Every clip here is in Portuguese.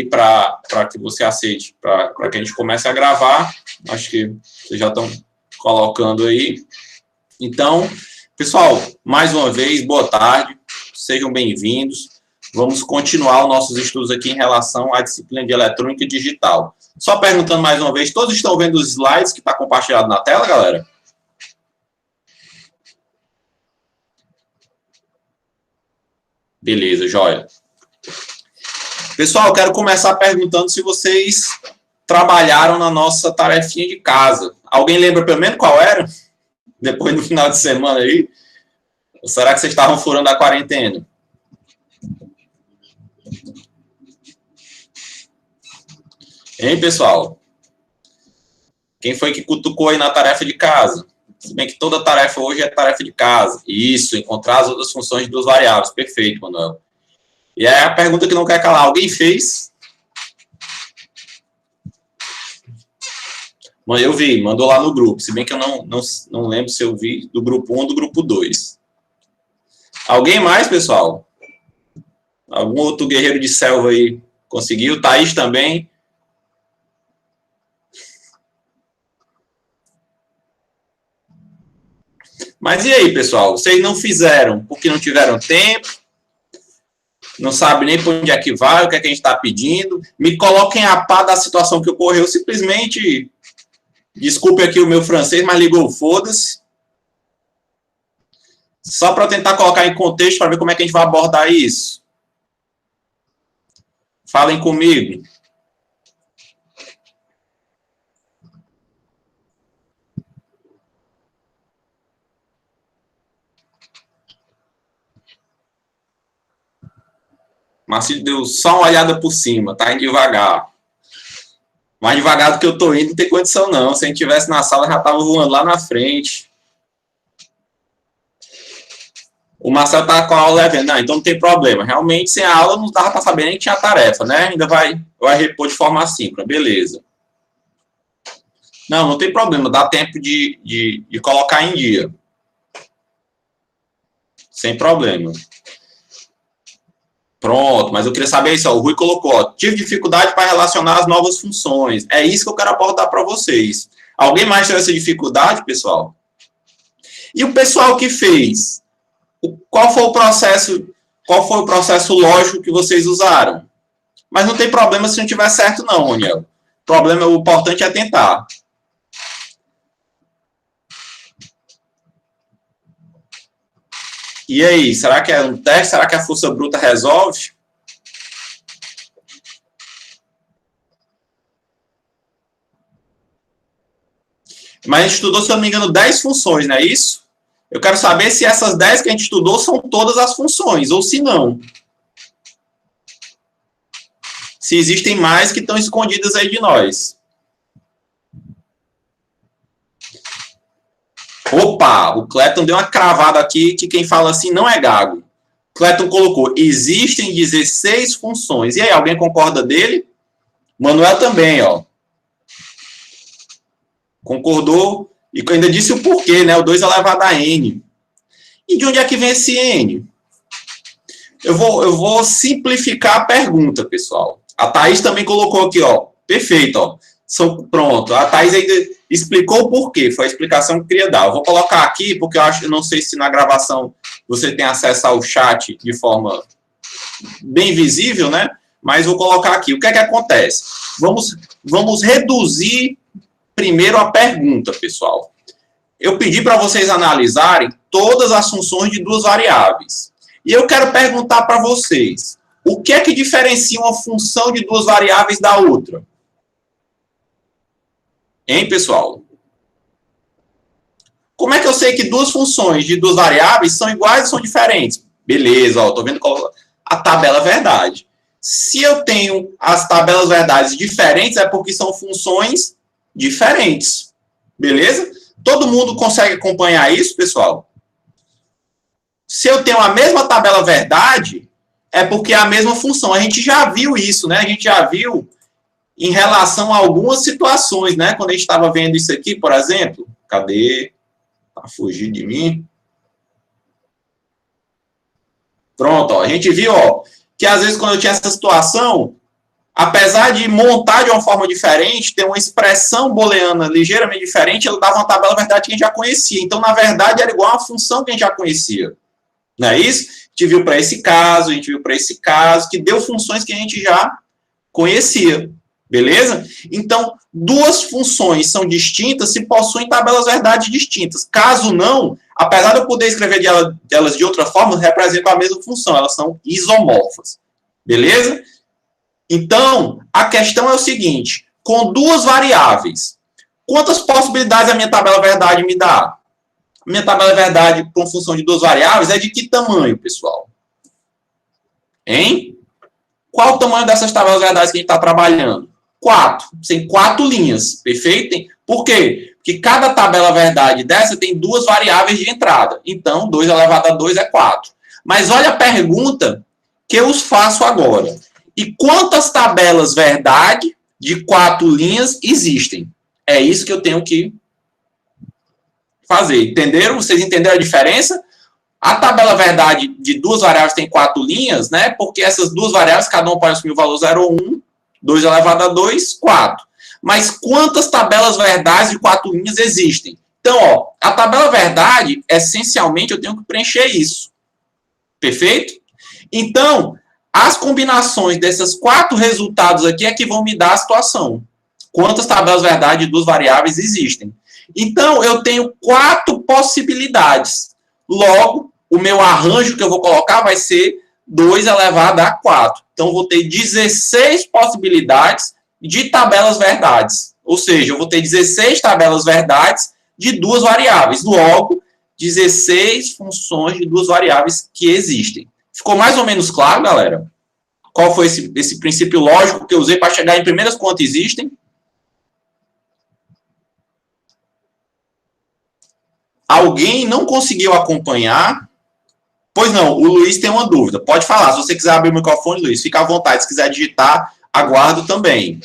para que você aceite, para que a gente comece a gravar. Acho que vocês já estão colocando aí. Então, pessoal, mais uma vez, boa tarde, sejam bem-vindos. Vamos continuar os nossos estudos aqui em relação à disciplina de eletrônica digital. Só perguntando mais uma vez, todos estão vendo os slides que está compartilhado na tela, galera? Beleza, joia. Pessoal, eu quero começar perguntando se vocês trabalharam na nossa tarefinha de casa. Alguém lembra pelo menos qual era? Depois do final de semana aí? Ou será que vocês estavam furando a quarentena? Hein, pessoal? Quem foi que cutucou aí na tarefa de casa? Se bem que toda tarefa hoje é tarefa de casa. Isso, encontrar as outras funções de duas variáveis. Perfeito, Manuel. E é a pergunta que não quer calar. Alguém fez? Eu vi, mandou lá no grupo. Se bem que eu não lembro se eu vi do grupo 1 ou do grupo 2. Alguém mais, pessoal? Algum outro guerreiro de selva aí conseguiu? Thaís também? Mas e aí, pessoal? Vocês não fizeram porque não tiveram tempo? Não sabe nem para onde é que vai, o que é que a gente está pedindo? Me coloquem a par da situação que ocorreu. Simplesmente, desculpe aqui o meu francês, mas ligou, foda-se. Só para tentar colocar em contexto, para ver como é que a gente vai abordar isso. Falem comigo. Marcelo deu só uma olhada por cima, tá indo devagar. Mais devagar do que eu tô indo, não tem condição não. Se a gente estivesse na sala, já tava voando lá na frente. O Marcelo tá com a aula levando. Não, então não tem problema. Realmente, sem a aula, não dava para saber nem que tinha tarefa, né? Ainda vai repor de forma assíncrona. Beleza. Não tem problema. Dá tempo de colocar em dia. Sem problema. Pronto, mas eu queria saber isso. Ó, o Rui colocou, ó, tive dificuldade para relacionar as novas funções. É isso que eu quero abordar para vocês. Alguém mais teve essa dificuldade, pessoal? E o pessoal que fez? Qual foi o processo lógico que vocês usaram? Mas não tem problema se não tiver certo não, Roniel. O importante é tentar. E aí, será que é um teste? Será que a força bruta resolve? Mas a gente estudou, se eu não me engano, 10 funções, não é isso? Eu quero saber se essas 10 que a gente estudou são todas as funções, ou se não. Se existem mais que estão escondidas aí de nós. Opa, o Clepton deu uma cravada aqui que quem fala assim não é gago. Clepton colocou, existem 16 funções. E aí, alguém concorda dele? Manuel também, ó. Concordou e ainda disse o porquê, né? O 2 elevado a n. E de onde é que vem esse n? Eu vou simplificar a pergunta, pessoal. A Thaís também colocou aqui, ó. Perfeito, ó. Pronto. A Thaís ainda explicou o porquê. Foi a explicação que eu queria dar. Eu vou colocar aqui, porque eu não sei se na gravação você tem acesso ao chat de forma bem visível, né? Mas vou colocar aqui. O que é que acontece? Vamos reduzir primeiro a pergunta, pessoal. Eu pedi para vocês analisarem todas as funções de duas variáveis. E eu quero perguntar para vocês, o que é que diferencia uma função de duas variáveis da outra? Hein, pessoal? Como é que eu sei que duas funções de duas variáveis são iguais ou são diferentes? Beleza, ó, tô vendo a tabela verdade. Se eu tenho as tabelas verdades diferentes, é porque são funções diferentes. Beleza? Todo mundo consegue acompanhar isso, pessoal? Se eu tenho a mesma tabela verdade, é porque é a mesma função. A gente já viu isso, né? A gente já viu em relação a algumas situações, né? Quando a gente estava vendo isso aqui, por exemplo. Cadê? Tá fugindo de mim. Pronto, ó. A gente viu, ó, que às vezes quando eu tinha essa situação, apesar de montar de uma forma diferente, ter uma expressão booleana ligeiramente diferente, ele dava uma tabela verdade que a gente já conhecia. Então, na verdade, era igual a uma função que a gente já conhecia. Não é isso? A gente viu para esse caso, a gente viu para esse caso, que deu funções que a gente já conhecia. Beleza? Então, duas funções são distintas se possuem tabelas verdade distintas. Caso não, apesar de eu poder escrever elas de outra forma, representam a mesma função. Elas são isomorfas. Beleza? Então, a questão é o seguinte. Com duas variáveis, quantas possibilidades a minha tabela verdade me dá? A minha tabela verdade com função de duas variáveis é de que tamanho, pessoal? Hein? Qual o tamanho dessas tabelas verdades que a gente está trabalhando? 4. Tem 4 linhas, perfeito? Por quê? Porque cada tabela verdade dessa tem duas variáveis de entrada. Então, 2 elevado a 2 é 4. Mas olha a pergunta que eu os faço agora. E quantas tabelas verdade de 4 linhas existem? É isso que eu tenho que fazer. Entenderam? Vocês entenderam a diferença? A tabela verdade de duas variáveis tem 4 linhas, né? Porque essas duas variáveis, cada uma pode assumir o valor 0 ou 1. 2 elevado a 2, 4. Mas quantas tabelas verdades de 4 linhas existem? Então, ó, a tabela verdade, essencialmente, eu tenho que preencher isso. Perfeito? Então, as combinações desses 4 resultados aqui é que vão me dar a situação. Quantas tabelas verdade de duas variáveis existem? Então, eu tenho 4 possibilidades. Logo, o meu arranjo que eu vou colocar vai ser 2 elevado a 4. Então, eu vou ter 16 possibilidades de tabelas verdades. Ou seja, eu vou ter 16 tabelas verdades de duas variáveis. Logo, 16 funções de duas variáveis que existem. Ficou mais ou menos claro, galera? Qual foi esse princípio lógico que eu usei para chegar em primeiras quantas existem? Alguém não conseguiu acompanhar? Pois não, o Luiz tem uma dúvida. Pode falar, se você quiser abrir o microfone, Luiz, fica à vontade. Se quiser digitar, aguardo também.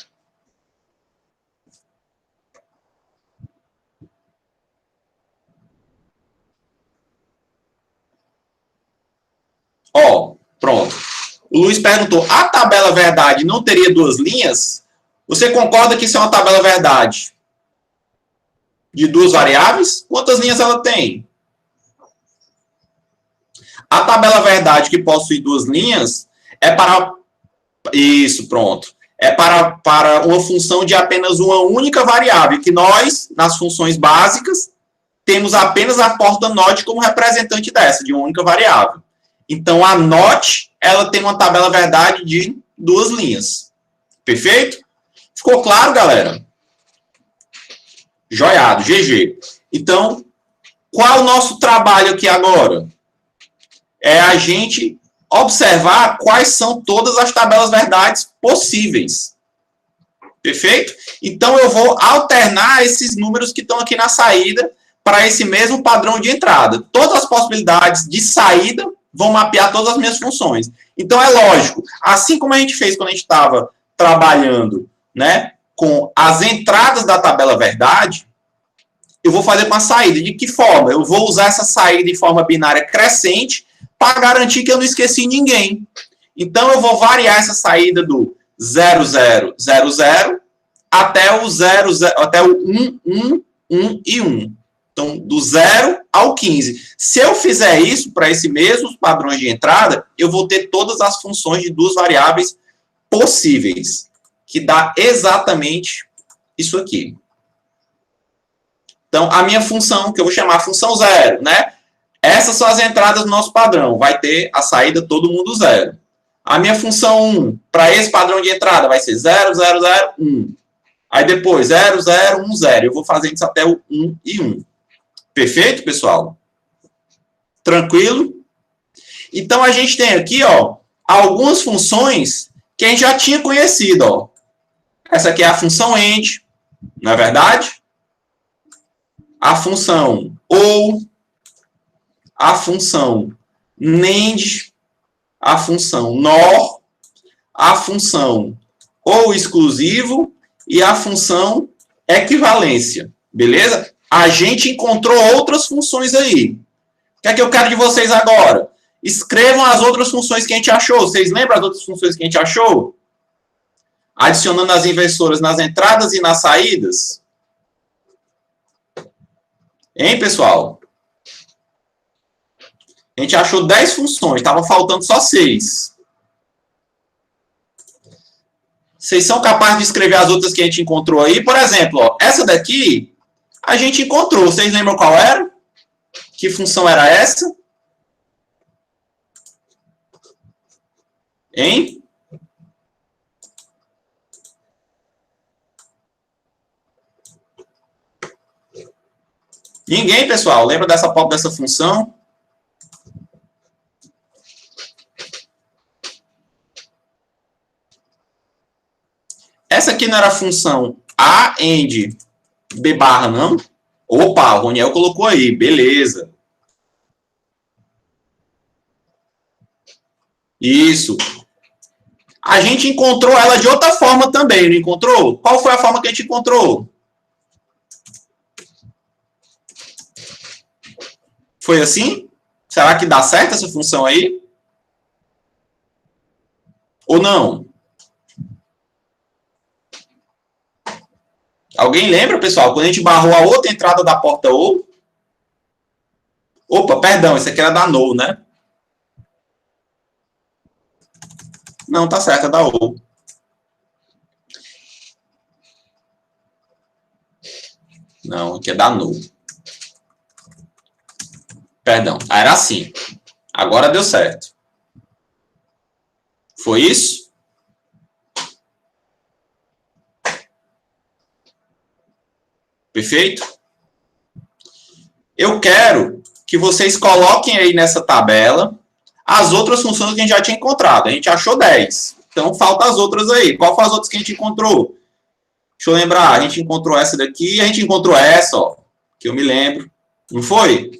Ó, pronto. O Luiz perguntou, a tabela verdade não teria duas linhas? Você concorda que isso é uma tabela verdade de duas variáveis? Quantas linhas ela tem? A tabela verdade que possui duas linhas é para... Isso, pronto. É para uma função de apenas uma única variável, que nós, nas funções básicas, temos apenas a porta not como representante dessa, de uma única variável. Então, a not, ela tem uma tabela verdade de duas linhas. Perfeito? Ficou claro, galera? Joiado, GG. Então, qual é o nosso trabalho aqui agora? É a gente observar quais são todas as tabelas verdades possíveis. Perfeito? Então, eu vou alternar esses números que estão aqui na saída para esse mesmo padrão de entrada. Todas as possibilidades de saída vão mapear todas as minhas funções. Então, é lógico, assim como a gente fez quando a gente estava trabalhando, né, com as entradas da tabela verdade, eu vou fazer com a saída. De que forma? Eu vou usar essa saída em forma binária crescente para garantir que eu não esqueci ninguém. Então, eu vou variar essa saída do 0000 até o 1, 1, 1 e 1. Então, do 0 ao 15. Se eu fizer isso para esses mesmos padrões de entrada, eu vou ter todas as funções de duas variáveis possíveis, que dá exatamente isso aqui. Então, a minha função, que eu vou chamar função 0, né? Essas são as entradas do nosso padrão. Vai ter a saída todo mundo 0. A minha função 1, para esse padrão de entrada, vai ser 0, 0, 0, 1. Aí depois, 0, 0, 1, 0. Eu vou fazendo isso até o 1 e 1. Perfeito, pessoal? Tranquilo? Então, a gente tem aqui, ó, algumas funções que a gente já tinha conhecido, ó. Essa aqui é a função end, não é verdade? A função ou, a função NAND, a função NOR, a função ou exclusivo e a função equivalência. Beleza? A gente encontrou outras funções aí. O que é que eu quero de vocês agora? Escrevam as outras funções que a gente achou. Vocês lembram as outras funções que a gente achou? Adicionando as inversoras nas entradas e nas saídas? Hein, pessoal? A gente achou 10 funções, estava faltando só 6. Vocês são capazes de escrever as outras que a gente encontrou aí? Por exemplo, ó, essa daqui a gente encontrou. Vocês lembram qual era? Que função era essa? Hein? Ninguém, pessoal, lembra dessa função? Essa aqui não era a função A end B barra, não? Opa, o Roniel colocou aí, beleza. Isso. A gente encontrou ela de outra forma também, não encontrou? Qual foi a forma que a gente encontrou? Foi assim? Será que dá certo essa função aí? Ou não? Alguém lembra, pessoal? Quando a gente barrou a outra entrada da porta ou? Opa, perdão, isso aqui era da no, né? Não, tá certo, é da ou. Não, aqui é da no. Perdão, era assim. Agora deu certo. Foi isso? Perfeito? Eu quero que vocês coloquem aí nessa tabela as outras funções que a gente já tinha encontrado. A gente achou 10. Então, falta as outras aí. Qual foram as outras que a gente encontrou? Deixa eu lembrar. A gente encontrou essa daqui e a gente encontrou essa, ó, que eu me lembro. Não foi?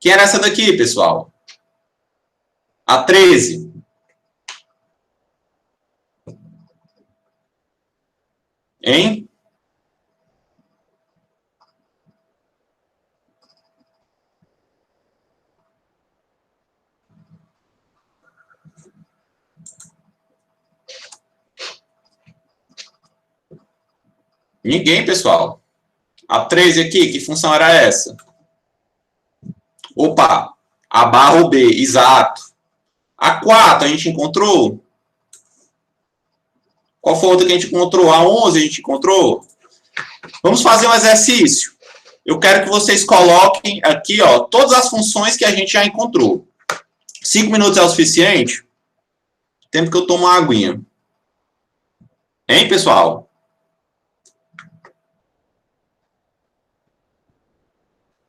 Quem era essa daqui, pessoal? A 13. Hein? Ninguém, pessoal. A 13 aqui, que função era essa? Opa, a barra B, exato. A 4 a gente encontrou? Qual foi a outra que a gente encontrou? A 11 a gente encontrou? Vamos fazer um exercício. Eu quero que vocês coloquem aqui, ó, todas as funções que a gente já encontrou. 5 minutos é o suficiente? Tempo que eu tomo uma aguinha. Hein, pessoal?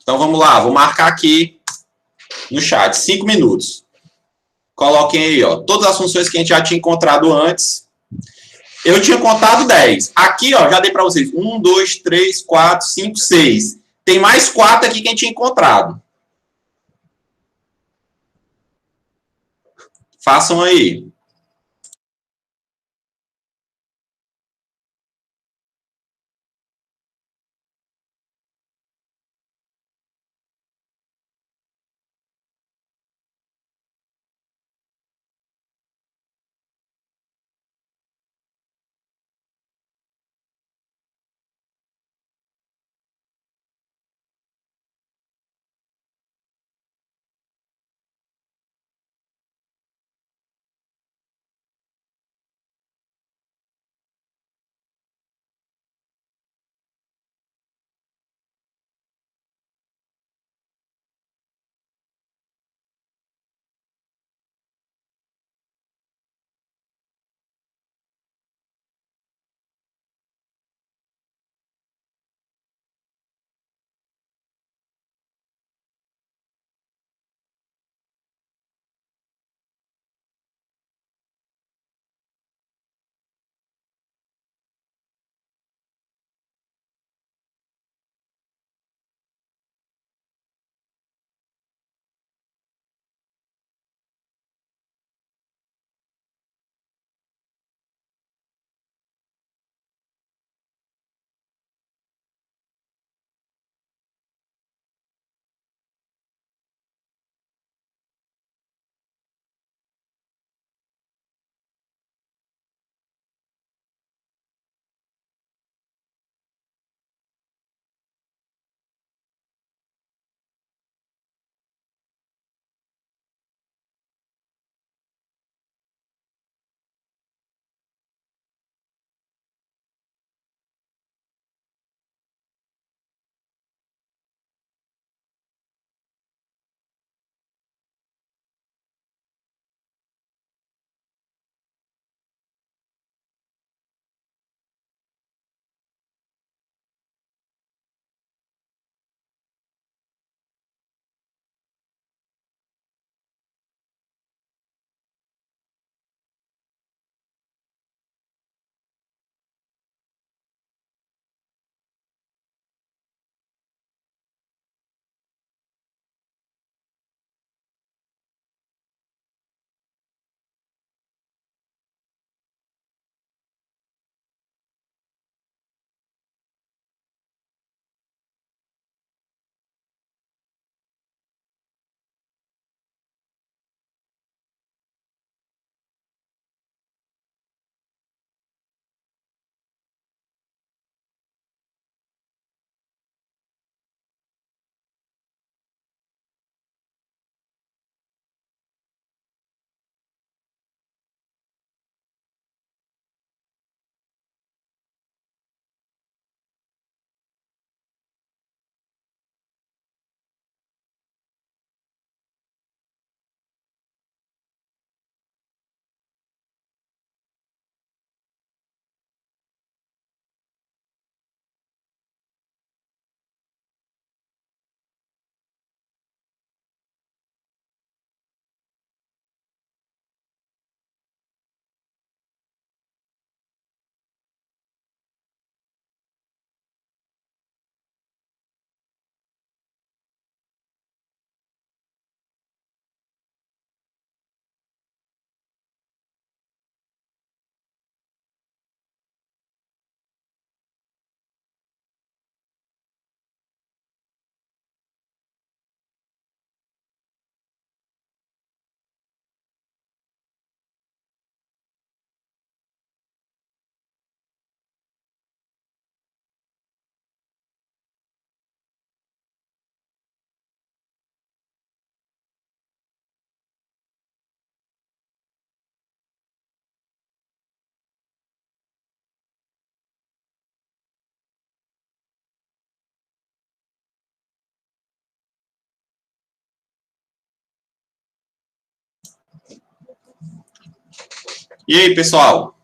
Então vamos lá, vou marcar aqui no chat 5 minutos. Coloquem aí, ó, todas as funções que a gente já tinha encontrado antes. Eu tinha contado 10. Aqui, ó, já dei para vocês. 1, 2, 3, 4, 5, 6. Tem mais 4 aqui que a gente tinha encontrado. Façam aí. E aí, pessoal?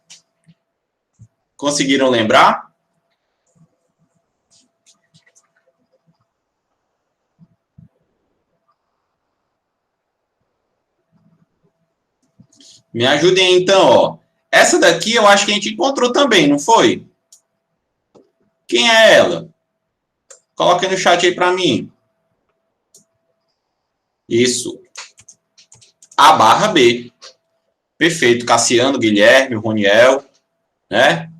Conseguiram lembrar? Me ajudem então, ó. Essa daqui eu acho que a gente encontrou também, não foi? Quem é ela? Coloque no chat aí para mim. Isso. A barra B. Perfeito. Cassiano, Guilherme, Roniel, né?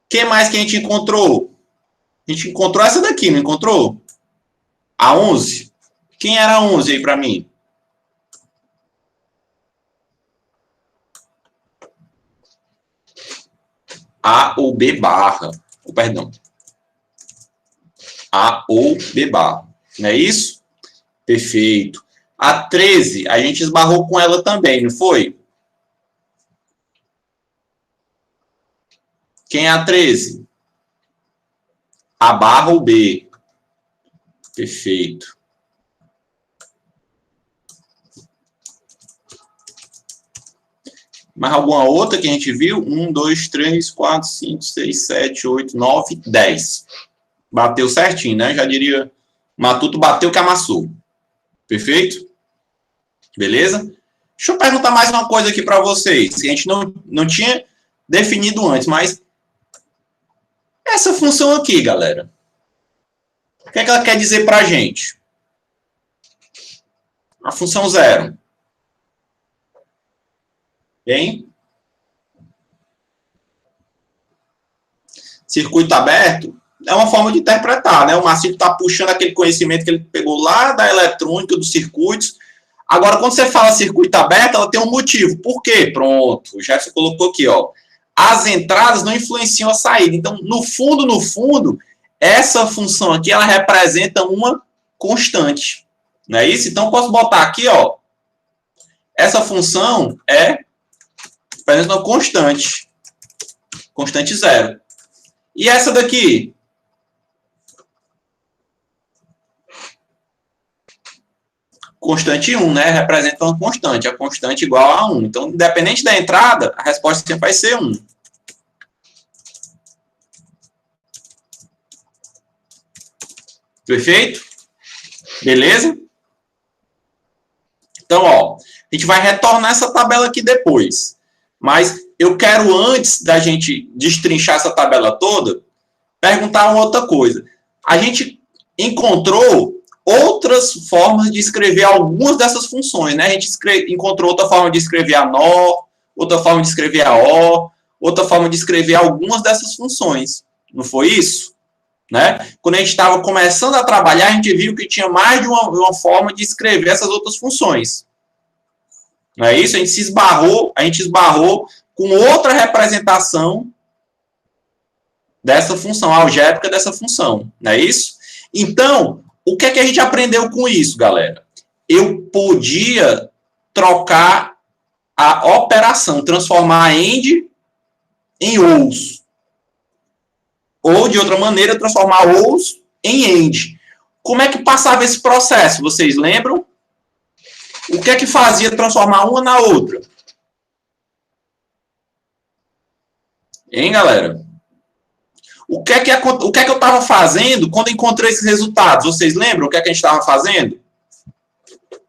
Quem mais que a gente encontrou? A gente encontrou essa daqui, não encontrou? A 11. Quem era a 11 aí para mim? A ou B barra. Oh, perdão. A ou B barra. Não é isso? Perfeito. A 13, a gente esbarrou com ela também, não foi? Quem é a 13? A barra ou B? Perfeito. Mais alguma outra que a gente viu? 1, 2, 3, 4, 5, 6, 7, 8, 9, 10. Bateu certinho, né? Já diria, Matuto bateu que amassou. Perfeito? Beleza? Deixa eu perguntar mais uma coisa aqui para vocês, que a gente não tinha definido antes, mas essa função aqui, galera, o que é que ela quer dizer para a gente? A função zero. Bem? Circuito aberto é uma forma de interpretar, né? O Marcito está puxando aquele conhecimento que ele pegou lá da eletrônica, dos circuitos. Agora, quando você fala circuito aberto, ela tem um motivo. Por quê? Pronto, o Jefferson colocou aqui, ó. As entradas não influenciam a saída. Então, no fundo, essa função aqui, ela representa uma constante. Não é isso? Então, eu posso botar aqui, ó. Essa função representa uma constante. Constante zero. E essa daqui? Constante 1, né? Representa uma constante. A constante igual a 1. Então, independente da entrada, a resposta sempre vai ser 1. Perfeito? Beleza? Então, ó, a gente vai retornar essa tabela aqui depois. Mas eu quero, antes da gente destrinchar essa tabela toda, perguntar uma outra coisa. A gente encontrou outras formas de escrever algumas dessas funções, né? A gente encontrou outra forma de escrever a NOR, outra forma de escrever a OR, outra forma de escrever algumas dessas funções. Não foi isso? Né? Quando a gente estava começando a trabalhar, a gente viu que tinha mais de uma forma de escrever essas outras funções. Não é isso? A gente esbarrou com outra representação dessa função, algébrica dessa função. Não é isso? Então, o que é que a gente aprendeu com isso, galera? Eu podia trocar a operação, transformar AND em OUS. Ou, de outra maneira, transformar OUS em AND. Como é que passava esse processo? Vocês lembram? O que é que fazia transformar uma na outra? Hein, galera? O que é que eu estava fazendo quando encontrei esses resultados? Vocês lembram o que é que a gente estava fazendo? O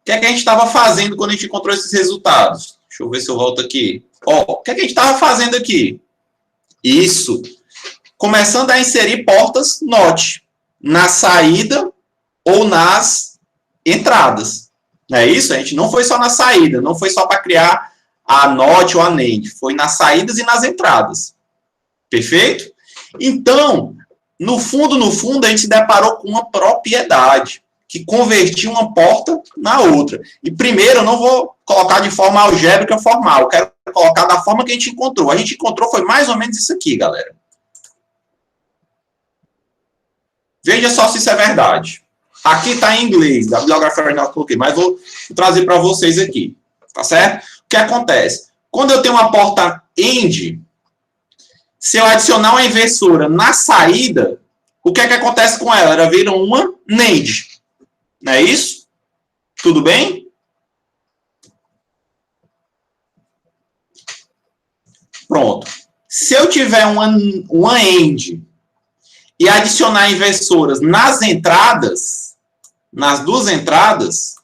que é que a gente estava fazendo quando a gente encontrou esses resultados? Deixa eu ver se eu volto aqui. Ó, o que é que a gente estava fazendo aqui? Isso. Começando a inserir portas NOT na saída ou nas entradas. Não é isso? A gente não foi só na saída, não foi só para criar a NOT ou a NAND. Foi nas saídas e nas entradas. Perfeito? Então, no fundo, a gente se deparou com uma propriedade que convertia uma porta na outra. E primeiro, eu não vou colocar de forma algébrica formal, eu quero colocar da forma que a gente encontrou. A gente encontrou foi mais ou menos isso aqui, galera. Veja só se isso é verdade. Aqui está em inglês, da bibliografia original que eu coloquei, mas vou trazer para vocês aqui. Tá certo? O que acontece? Quando eu tenho uma porta AND, se eu adicionar uma inversora na saída, o que é que acontece com ela? Ela vira uma NAND. Não é isso? Tudo bem? Pronto. Se eu tiver uma AND e adicionar inversoras nas entradas, nas duas entradas,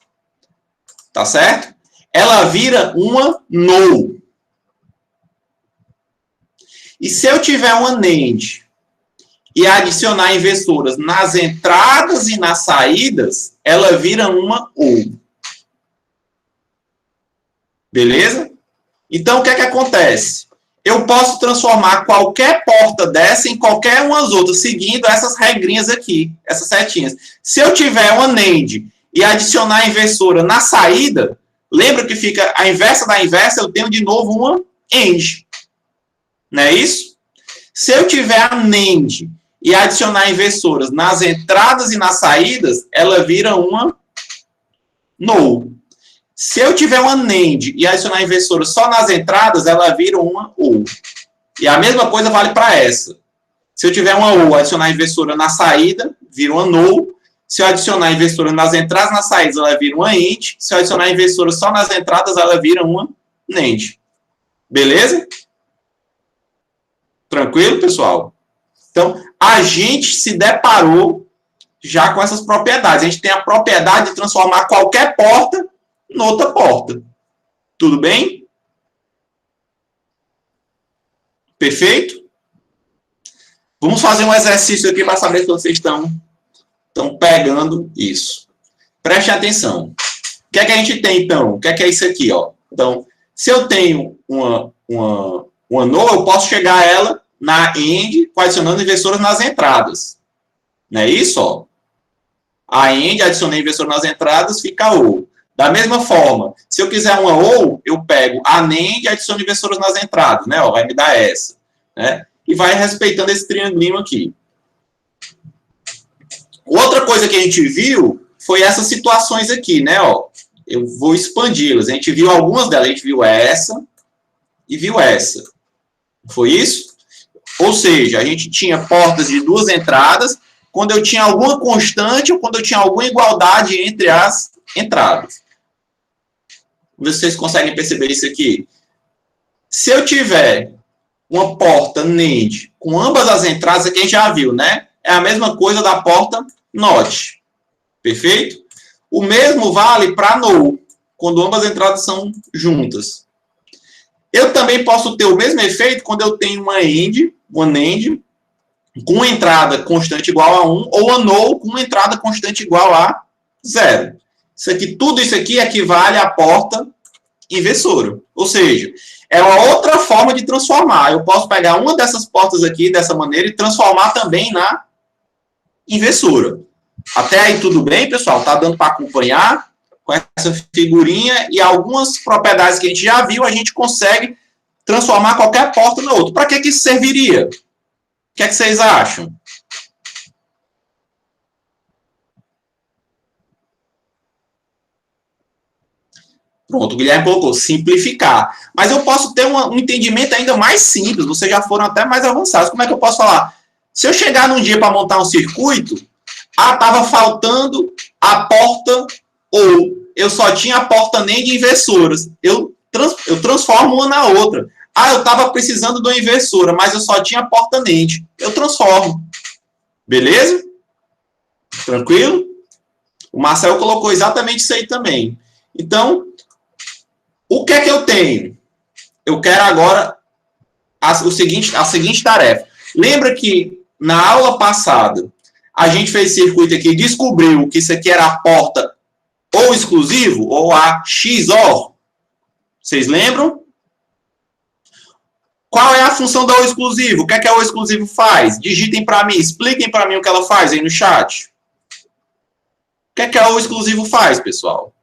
tá certo? Ela vira uma NOR. E se eu tiver uma NAND e adicionar inversoras nas entradas e nas saídas, ela vira uma OR. Beleza? Então, o que é que acontece? Eu posso transformar qualquer porta dessa em qualquer uma das outras, seguindo essas regrinhas aqui, essas setinhas. Se eu tiver uma NAND e adicionar a inversora na saída, lembra que fica a inversa da inversa, eu tenho de novo uma AND. Não é isso? Se eu tiver a NAND e adicionar inversoras nas entradas e nas saídas, ela vira uma NOR. Se eu tiver uma NAND e adicionar inversora só nas entradas, ela vira uma OR. E a mesma coisa vale para essa. Se eu tiver uma OR e adicionar inversora na saída, vira uma NOR. Se eu adicionar inversora nas entradas e nas saídas, ela vira uma AND. Se eu adicionar inversora só nas entradas, ela vira uma NAND. Beleza? Tranquilo, pessoal? Então, a gente se deparou já com essas propriedades. A gente tem a propriedade de transformar qualquer porta noutra porta. Tudo bem? Perfeito? Vamos fazer um exercício aqui para saber se vocês estão pegando isso. Preste atenção. O que é que a gente tem, então? O que é isso aqui? Ó? Então, se eu tenho uma NOR, eu posso chegar a ela na AND, adicionando inversoras nas entradas. Não é isso? Ó? A AND, adicionei inversor nas entradas, fica OR. Da mesma forma, se eu quiser uma OR, eu pego a NAND e adiciono inversoras nas entradas, né? Ó, vai me dar essa. Né? E vai respeitando esse triangulinho aqui. Outra coisa que a gente viu foi essas situações aqui, né? Ó, eu vou expandi-las. A gente viu algumas delas. A gente viu essa e viu essa. Foi isso? Ou seja, a gente tinha portas de duas entradas quando eu tinha alguma constante ou quando eu tinha alguma igualdade entre as entradas. Vamos ver se vocês conseguem perceber isso aqui. Se eu tiver uma porta NAND com ambas as entradas, aqui a gente já viu, né? É a mesma coisa da porta NOT. Perfeito? O mesmo vale para NOR, quando ambas as entradas são juntas. Eu também posso ter o mesmo efeito quando eu tenho uma NAND, com uma entrada constante igual a 1, ou a NOR com uma entrada constante igual a 0. Tudo isso aqui equivale à porta inversora. Ou seja, é uma outra forma de transformar. Eu posso pegar uma dessas portas aqui, dessa maneira, e transformar também na inversora. Até aí tudo bem, pessoal? Tá dando para acompanhar? Com essa figurinha e algumas propriedades que a gente já viu, a gente consegue transformar qualquer porta na outra. Para que isso serviria? O que é que vocês acham? Pronto, o Guilherme colocou simplificar. Mas eu posso ter um entendimento ainda mais simples. Vocês já foram até mais avançados. Como é que eu posso falar? Se eu chegar num dia para montar um circuito, estava faltando a porta ou eu só tinha a porta NAND de inversoras. Eu transformo uma na outra. Eu estava precisando de uma inversora, mas eu só tinha a porta NAND. Eu transformo. Beleza? Tranquilo? O Marcel colocou exatamente isso aí também. Então, o que é que eu tenho? Eu quero agora a seguinte tarefa. Lembra que na aula passada a gente fez circuito aqui e descobriu que isso aqui era a porta ou exclusivo ou a XOR? Vocês lembram? Qual é a função da OR exclusivo? O que é que a OR exclusivo faz? Digitem para mim, expliquem para mim o que ela faz aí no chat. O que é que a OR exclusivo faz, pessoal?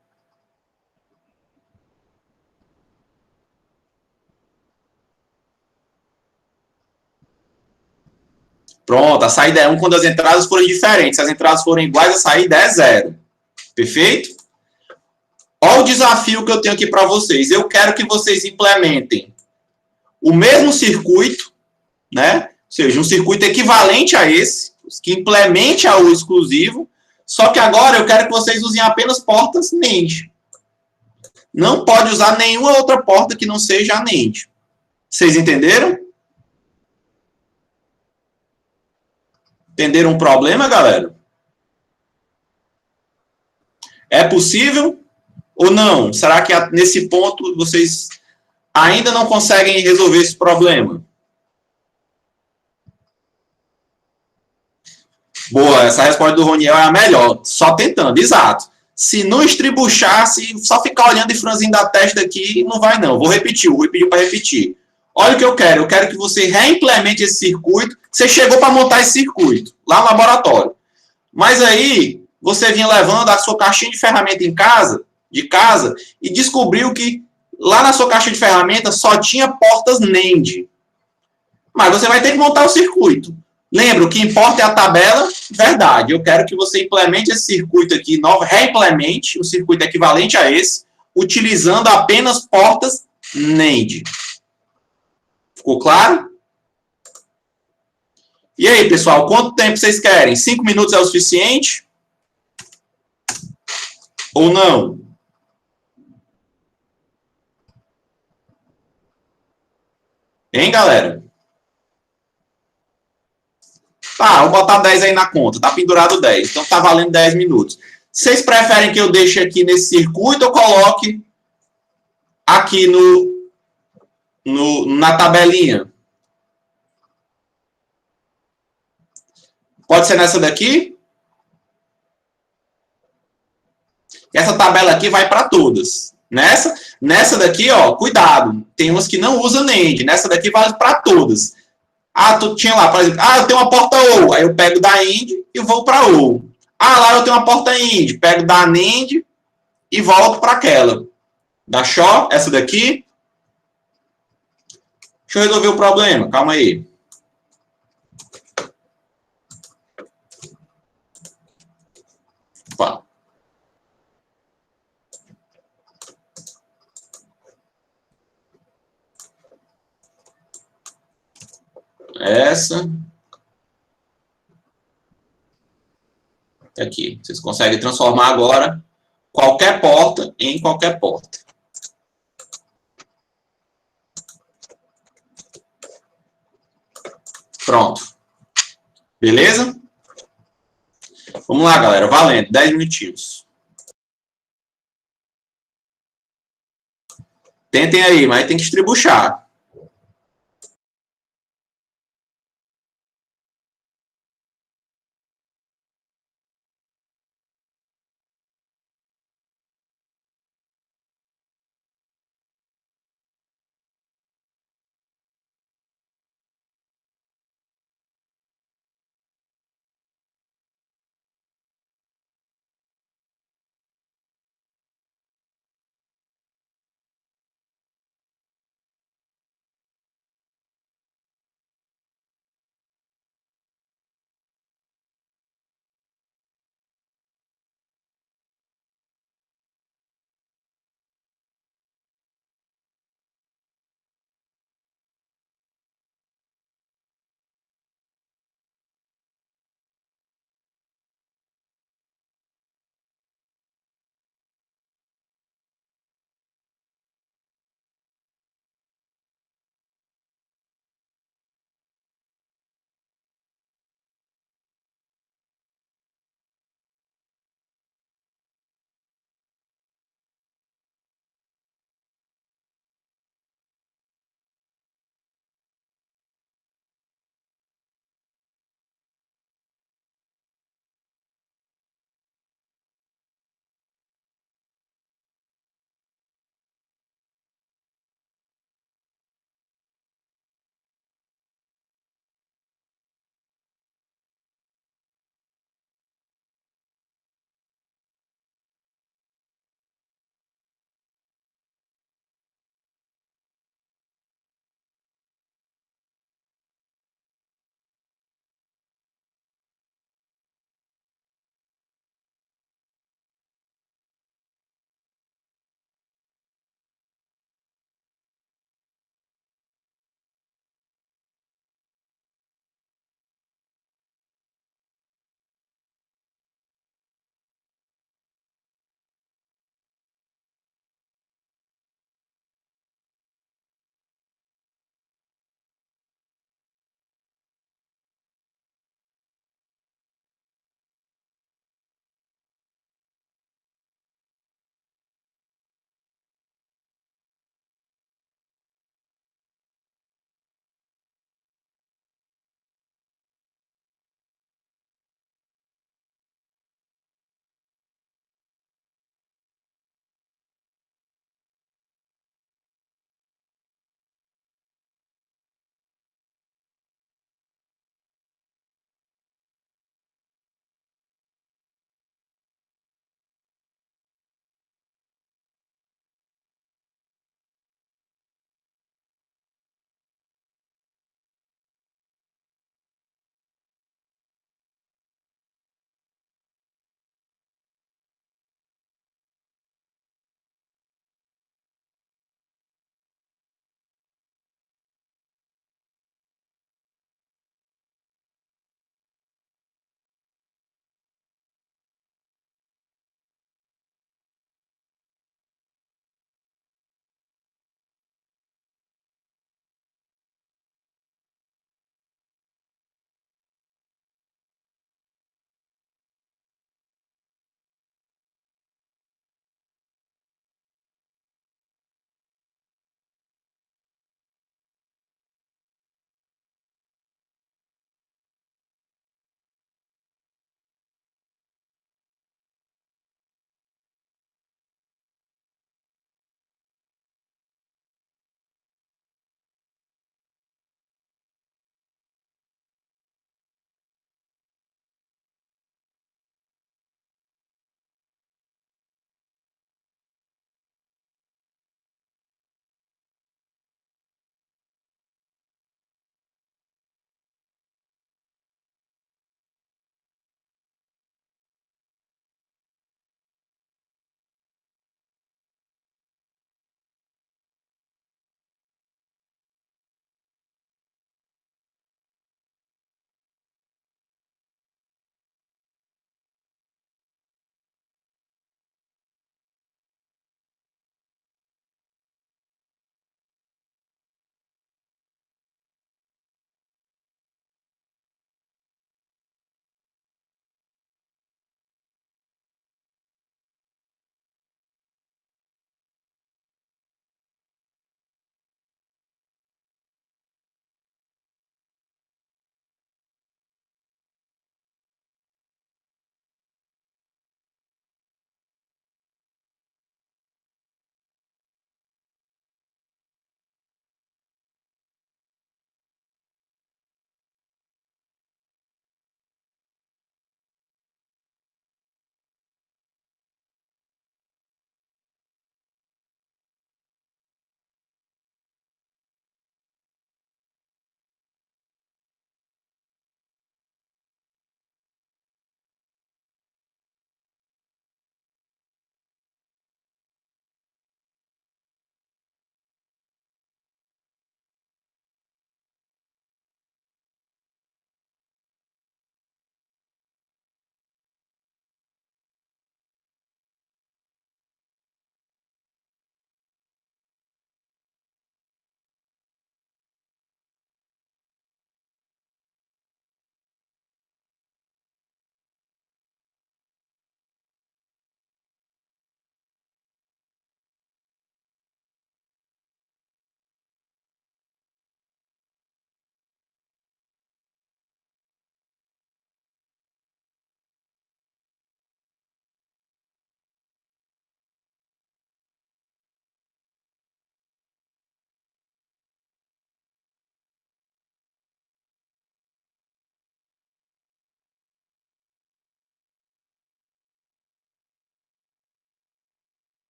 Pronto, a saída é 1 quando as entradas forem diferentes. Se as entradas forem iguais, a saída é 0. Perfeito? Olha o desafio que eu tenho aqui para vocês. Eu quero que vocês implementem o mesmo circuito, né? Ou seja, um circuito equivalente a esse, que implemente a OR exclusivo, só que agora eu quero que vocês usem apenas portas NAND. Não pode usar nenhuma outra porta que não seja a NAND. Vocês entenderam? Entenderam o problema, galera? É possível ou não? Será que nesse ponto vocês ainda não conseguem resolver esse problema? Boa, essa resposta do Roniel é a melhor. Só tentando, exato. Se não estribuchar, se só ficar olhando e franzindo a testa aqui, não vai não. Vou repetir, vou pedir para repetir. Olha o que eu quero. Eu quero que você reimplemente esse circuito. Você chegou para montar esse circuito lá no laboratório. Mas aí você vinha levando a sua caixinha de ferramenta de casa, e descobriu que lá na sua caixa de ferramentas só tinha portas NAND. Mas você vai ter que montar o circuito. Lembra, o que importa é a tabela? Verdade. Eu quero que você implemente esse circuito aqui, reimplemente um circuito equivalente a esse, utilizando apenas portas NAND. Ficou claro? E aí, pessoal, quanto tempo vocês querem? 5 minutos é o suficiente? Ou não? Hein, galera? Tá, vou botar 10 aí na conta. Tá pendurado 10. Então tá valendo 10 minutos. Vocês preferem que eu deixe aqui nesse circuito ou coloque aqui na tabelinha? Pode ser nessa daqui? Essa tabela aqui vai para todas. Nessa daqui, ó, cuidado. Tem umas que não usam NAND. Nessa daqui vale para todas. Ah, tu tinha lá, por exemplo, eu tenho uma porta OU. Aí eu pego da AND e vou para OU. Ah, lá eu tenho uma porta AND. Pego da NAND e volto para aquela. Da Shaw, essa daqui. Deixa eu resolver o problema. Calma aí. Opa. Essa. Aqui. Vocês conseguem transformar agora qualquer porta em qualquer porta. Pronto. Beleza? Vamos lá, galera. Valendo. 10 minutinhos. Tentem aí, mas tem que estribuchar.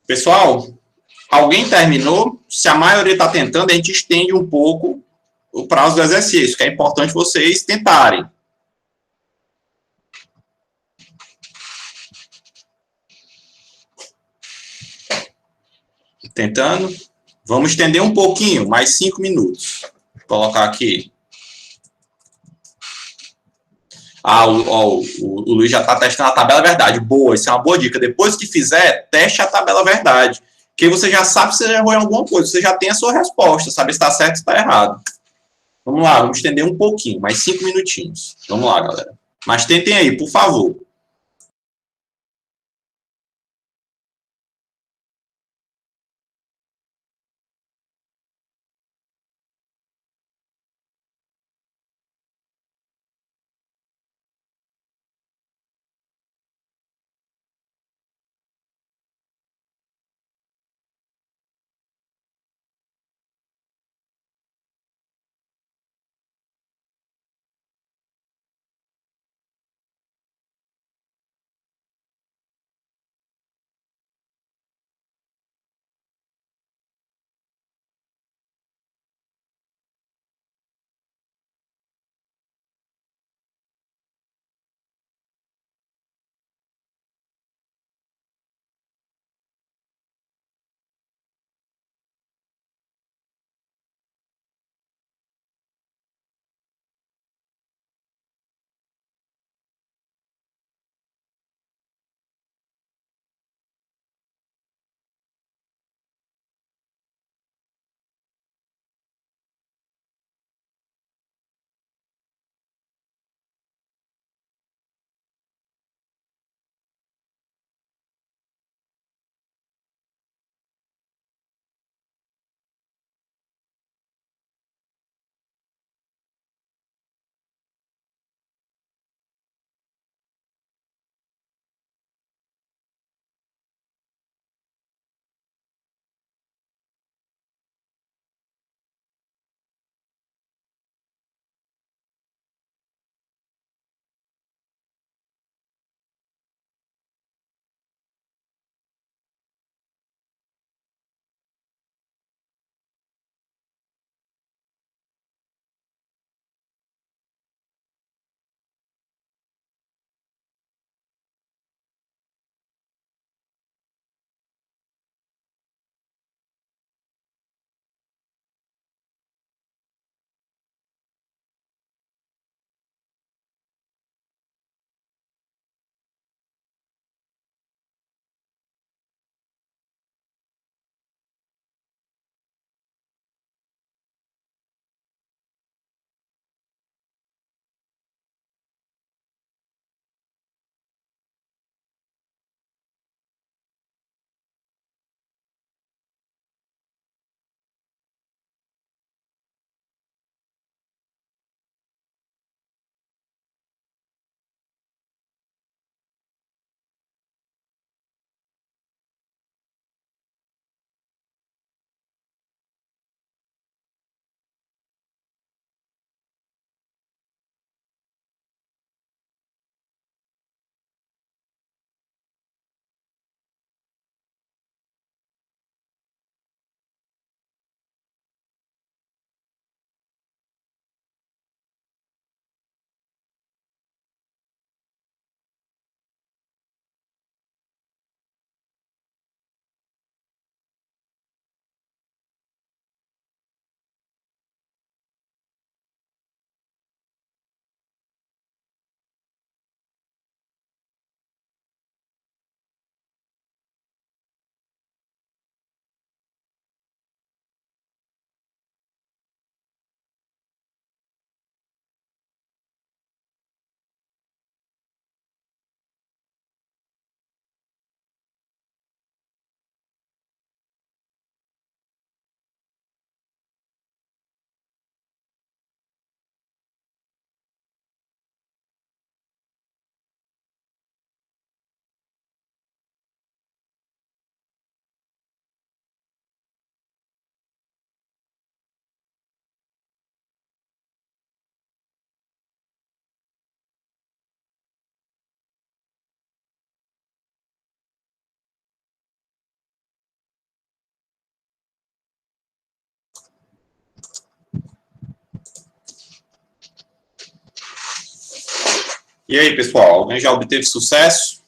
Pessoal, alguém terminou? Se a maioria está tentando, a gente estende um pouco o prazo do exercício, que é importante vocês tentarem. Tentando. Vamos estender um pouquinho, mais 5 minutos. Vou colocar aqui. O Luiz já está testando a tabela verdade. Boa, isso é uma boa dica. Depois que fizer, teste a tabela verdade. Que você já sabe se você já errou em alguma coisa. Você já tem a sua resposta, sabe se está certo ou se está errado. Vamos lá, vamos estender um pouquinho, mais 5 minutinhos. Vamos lá, galera. Mas tentem aí, por favor. E aí, pessoal, alguém já obteve sucesso?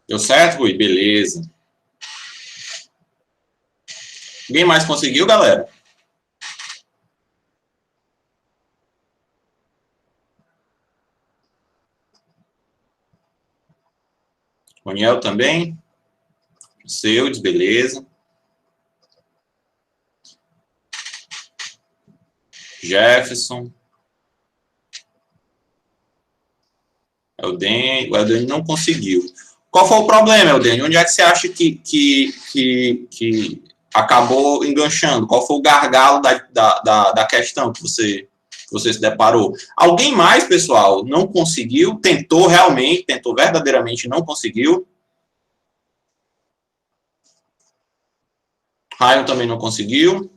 Deu certo, Rui? Beleza. Alguém mais conseguiu, galera? Roniel também? Seu, beleza. Jefferson. O Eldene não conseguiu. Qual foi o problema, Eldene? Onde é que você acha que acabou enganchando? Qual foi o gargalo da questão que você se deparou? Alguém mais, pessoal, não conseguiu? Tentou realmente, tentou verdadeiramente, não conseguiu? Ryan também não conseguiu?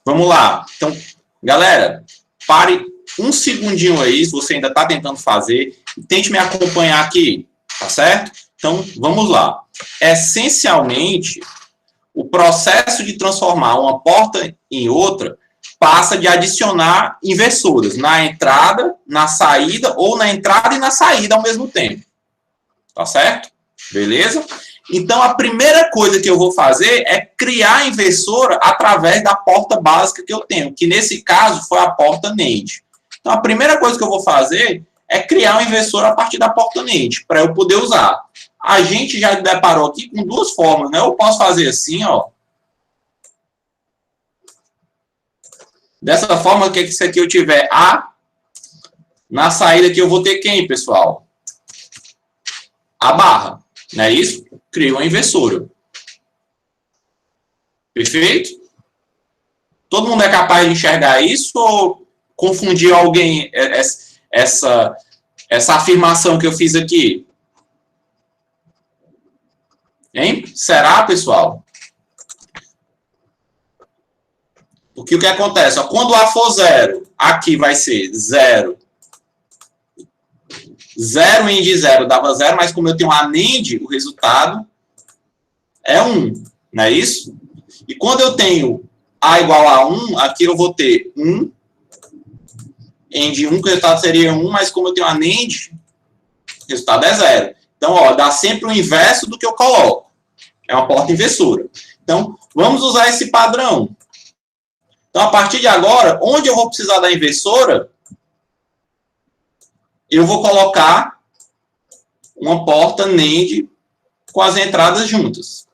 Vamos lá. Então, galera, pare um segundinho aí, se você ainda está tentando fazer, e tente me acompanhar aqui, tá certo? Então, vamos lá. Essencialmente, o processo de transformar uma porta em outra passa de adicionar inversoras na entrada, na saída, ou na entrada e na saída ao mesmo tempo. Tá certo? Beleza? Então, a primeira coisa que eu vou fazer é criar a inversora através da porta básica que eu tenho, que nesse caso foi a porta NAND. Então, a primeira coisa que eu vou fazer é criar uma inversora a partir da porta NAND, para eu poder usar. A gente já deparou aqui com duas formas, né? Eu posso fazer assim, ó. Dessa forma, que se aqui eu tiver A, na saída aqui eu vou ter quem, pessoal? A barra, não é isso? Crio uma inversora. Perfeito? Todo mundo é capaz de enxergar isso ou confundir alguém essa afirmação que eu fiz aqui? Hein? Será, pessoal? Porque o que acontece? Ó, quando A for zero, aqui vai ser zero. Zero em de zero dava zero, mas como eu tenho a NAND, o resultado é 1, não é isso? E quando eu tenho A igual a 1, aqui eu vou ter 1, em de 1, que o resultado seria 1, mas como eu tenho a NAND, o resultado é 0. Então, ó, dá sempre o inverso do que eu coloco. É uma porta inversora. Então, vamos usar esse padrão. Então, a partir de agora, onde eu vou precisar da inversora, eu vou colocar uma porta NAND com as entradas juntas.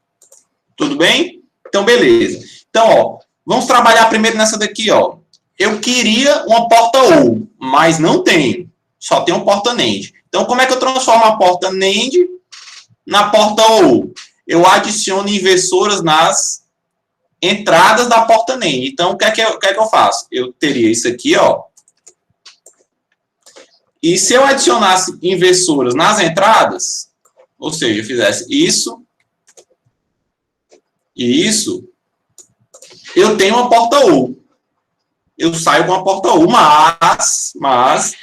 Tudo bem? Então, beleza. Então, ó, vamos trabalhar primeiro nessa daqui, ó. Eu queria uma porta OU, mas não tenho. Só tem uma porta NAND. Então, como é que eu transformo a porta NAND na porta OU? Eu adiciono inversoras nas entradas da porta NAND. Então, o que é que eu faço? Eu teria isso aqui, ó. E se eu adicionasse inversoras nas entradas, ou seja, eu fizesse isso e isso, eu tenho uma porta OU. Eu saio com uma porta OU, mas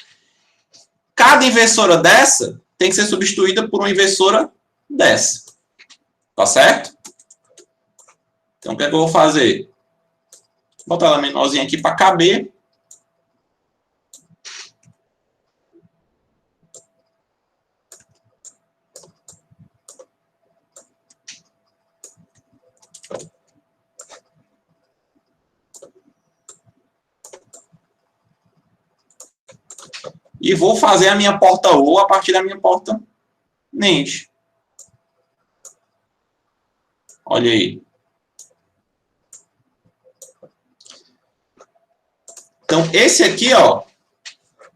cada inversora dessa tem que ser substituída por uma inversora dessa. Tá certo? Então, o que é que eu vou fazer? Vou botar ela menorzinha aqui para caber. E vou fazer a minha porta OU a partir da minha porta NAND. Olha aí. Então, esse aqui, ó,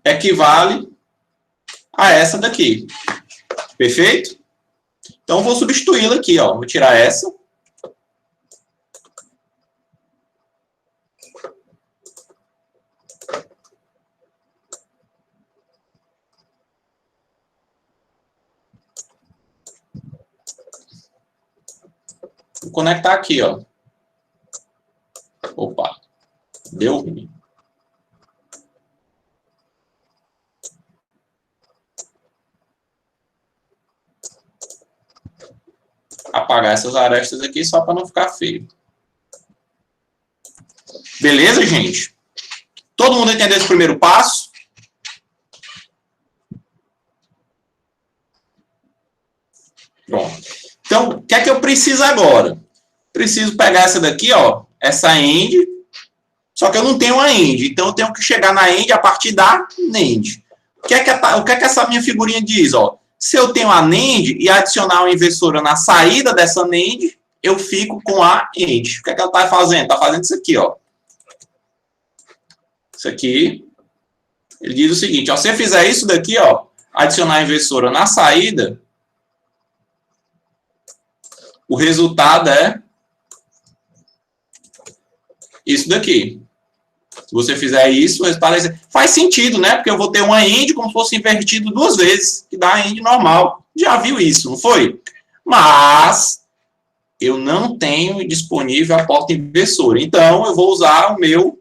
equivale a essa daqui. Perfeito? Então, vou substituí-la aqui, ó. Vou tirar essa. Vou conectar aqui, ó. Opa, deu ruim. apagar essas arestas aqui só para não ficar feio. Beleza, gente? Todo mundo entendeu esse primeiro passo? Pronto. Então, o que é que eu preciso agora? Preciso pegar essa daqui, ó, essa end, só que eu não tenho a end, então eu tenho que chegar na end a partir da NAND. O que é que essa minha figurinha diz? Ó? Se eu tenho a NAND e adicionar uma inversora na saída dessa NAND, eu fico com a end. O que é que ela está fazendo? Está fazendo isso aqui, ó. Isso aqui, ele diz o seguinte, ó, se você fizer isso daqui, ó, adicionar a inversora na saída, o resultado é isso daqui. Se você fizer isso, o resultado é esse. Faz sentido, né? Porque eu vou ter uma end como se fosse invertido 2 vezes, que dá a end normal. Já viu isso, não foi? Mas eu não tenho disponível a porta inversora. Então, eu vou usar o meu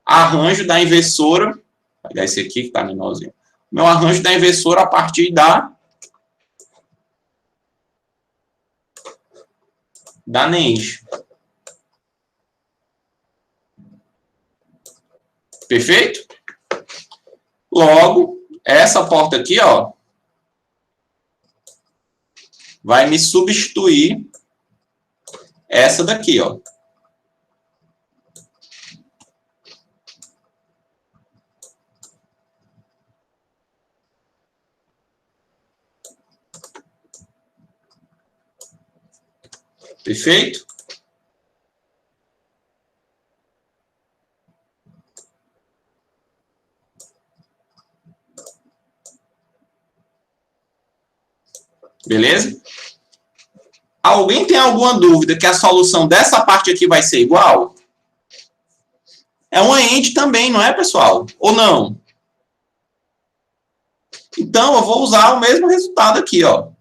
arranjo da inversora. Vou pegar esse aqui que está menorzinho. Meu arranjo da inversora a partir da NAND. Perfeito? Logo, essa porta aqui, ó, vai me substituir essa daqui, ó. Perfeito? Beleza? Alguém tem alguma dúvida que a solução dessa parte aqui vai ser igual? É uma end também, não é, pessoal? Ou não? Então, eu vou usar o mesmo resultado aqui, ó.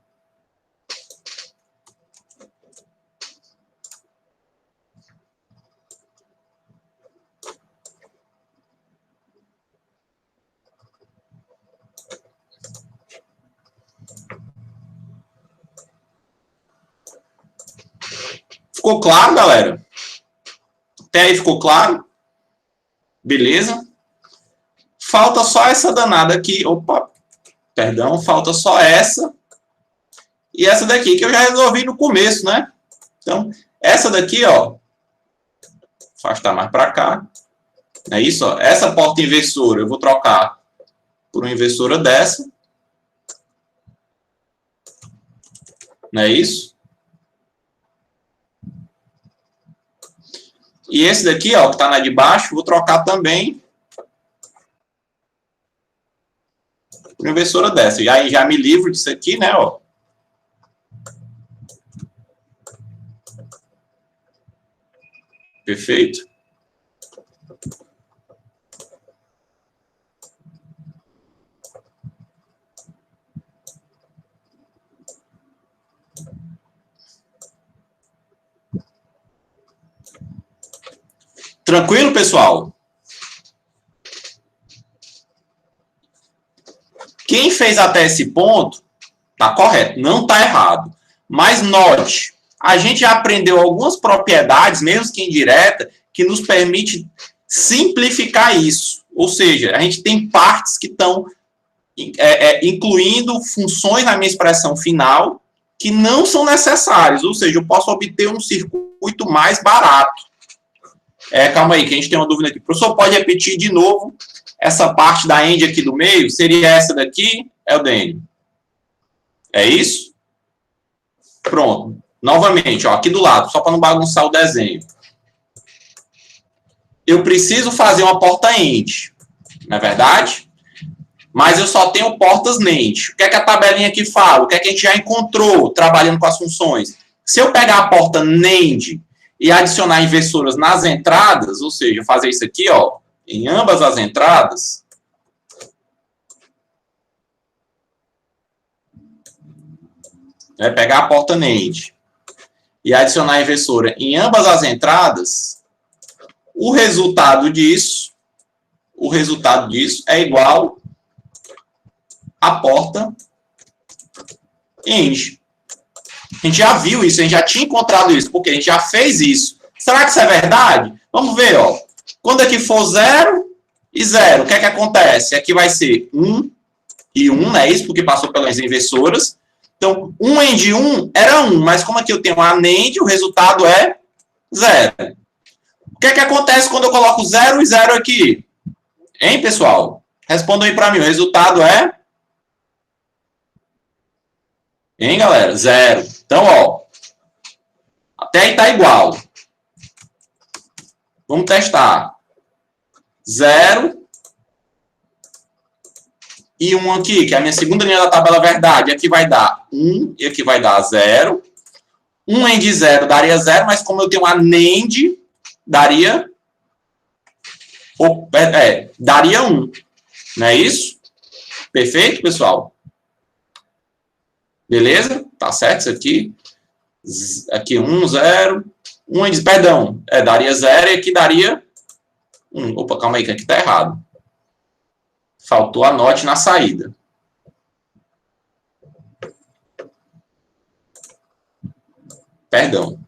Ficou claro, galera? Até aí ficou claro? Beleza? Falta só essa danada aqui. Opa, perdão, falta só essa. E essa daqui que eu já resolvi no começo, né? Então, essa daqui, ó. Afastar mais para cá. É isso, ó. Essa porta inversora eu vou trocar por uma inversora dessa. Não é isso? E esse daqui, ó, que está na de baixo, vou trocar também por uma inversora dessa. E aí já me livro disso aqui, né, ó. Perfeito? Tranquilo, pessoal? Quem fez até esse ponto, tá correto, não está errado. Mas note, a gente já aprendeu algumas propriedades, mesmo que indireta, que nos permite simplificar isso. Ou seja, a gente tem partes que estão incluindo funções na minha expressão final que não são necessárias. Ou seja, eu posso obter um circuito mais barato. Calma aí, que a gente tem uma dúvida aqui. O professor pode repetir de novo essa parte da end aqui do meio? Seria essa daqui, LDN. É isso? Pronto. Novamente, ó, aqui do lado, só para não bagunçar o desenho. Eu preciso fazer uma porta end, não é verdade? Mas eu só tenho portas NAND. O que é que a tabelinha aqui fala? O que é que a gente já encontrou trabalhando com as funções? Se eu pegar a porta NAND e adicionar inversoras nas entradas, ou seja, fazer isso aqui, ó, em ambas as entradas, pegar a porta NAND e adicionar a inversora em ambas as entradas, o resultado disso é igual a porta end. A gente já viu isso, a gente já tinha encontrado isso, porque a gente já fez isso. Será que isso é verdade? Vamos ver, ó. Quando aqui for 0 e 0, o que é que acontece? Aqui vai ser 1 e 1, não é isso? Porque passou pelas inversoras. Então, 1 AND 1 era 1, mas como aqui eu tenho a NAND, o resultado é 0. O que é que acontece quando eu coloco 0 e 0 aqui? Hein, pessoal? Respondam aí para mim. O resultado é... Hein, galera? 0. Então, ó. Até aí tá igual. Vamos testar. 0 e 1 aqui, que é a minha segunda linha da tabela verdade. Aqui vai dar 1 e aqui vai dar 0. 1 AND 0 daria 0, mas como eu tenho a NAND, daria... daria 1. Não é isso? Perfeito, pessoal? Beleza? Tá certo isso aqui? Aqui 1, 0. 1 AND... Perdão. Daria 0 e aqui daria 1. Opa, calma aí, que aqui tá errado. Faltou a NOT na saída. Perdão.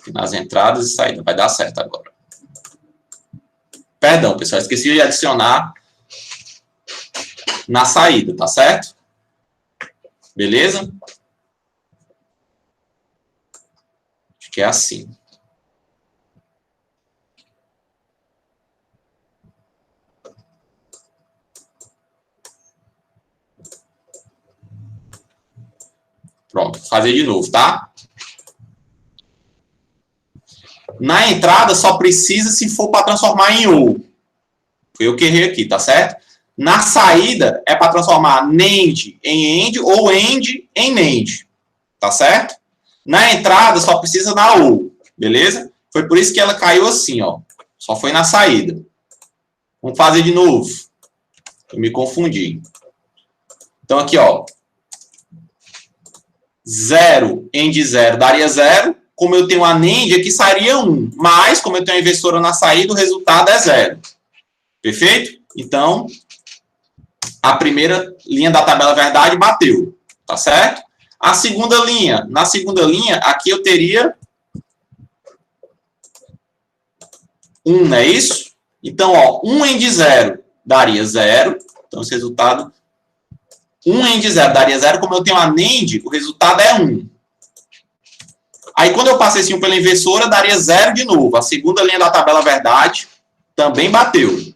Nas entradas e saída. Vai dar certo agora. Perdão, pessoal. Esqueci de adicionar na saída, tá certo? Beleza? Acho que é assim. Pronto, vou fazer de novo, tá? Na entrada só precisa se for para transformar em OU. Foi eu que errei aqui, tá certo? Na saída é para transformar NAND em AND ou AND em NAND. Tá certo? Na entrada só precisa na OU, beleza? Foi por isso que ela caiu assim, ó. Só foi na saída. Vamos fazer de novo. Eu me confundi. Então aqui, ó. 0 AND 0 daria 0. Como eu tenho a NAND, aqui sairia 1. Mas, como eu tenho a inversora na saída, o resultado é 0. Perfeito? Então, a primeira linha da tabela verdade bateu. Tá certo? A segunda linha. Na segunda linha, aqui eu teria 1, não é isso? Então, ó, 1 AND 0 daria 0. Então, esse resultado... 1 AND 0 daria 0. Como eu tenho a NAND, o resultado é 1. Aí, quando eu passo esse 1 pela inversora, daria 0 de novo. A segunda linha da tabela verdade também bateu.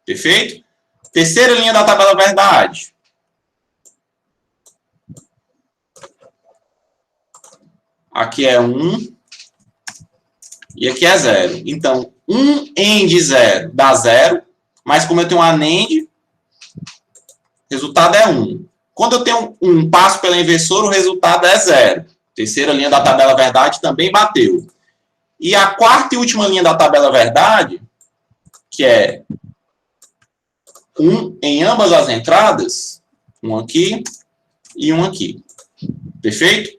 Perfeito? Terceira linha da tabela verdade. Aqui é 1. E aqui é 0. Então, 1 AND 0 dá 0. Mas como eu tenho a NAND, o resultado é 1. Quando eu tenho 1 passo pela inversora, o resultado é 0. Terceira linha da tabela verdade também bateu. E a quarta e última linha da tabela verdade, que é 1 em ambas as entradas, 1 aqui e 1 aqui. Perfeito?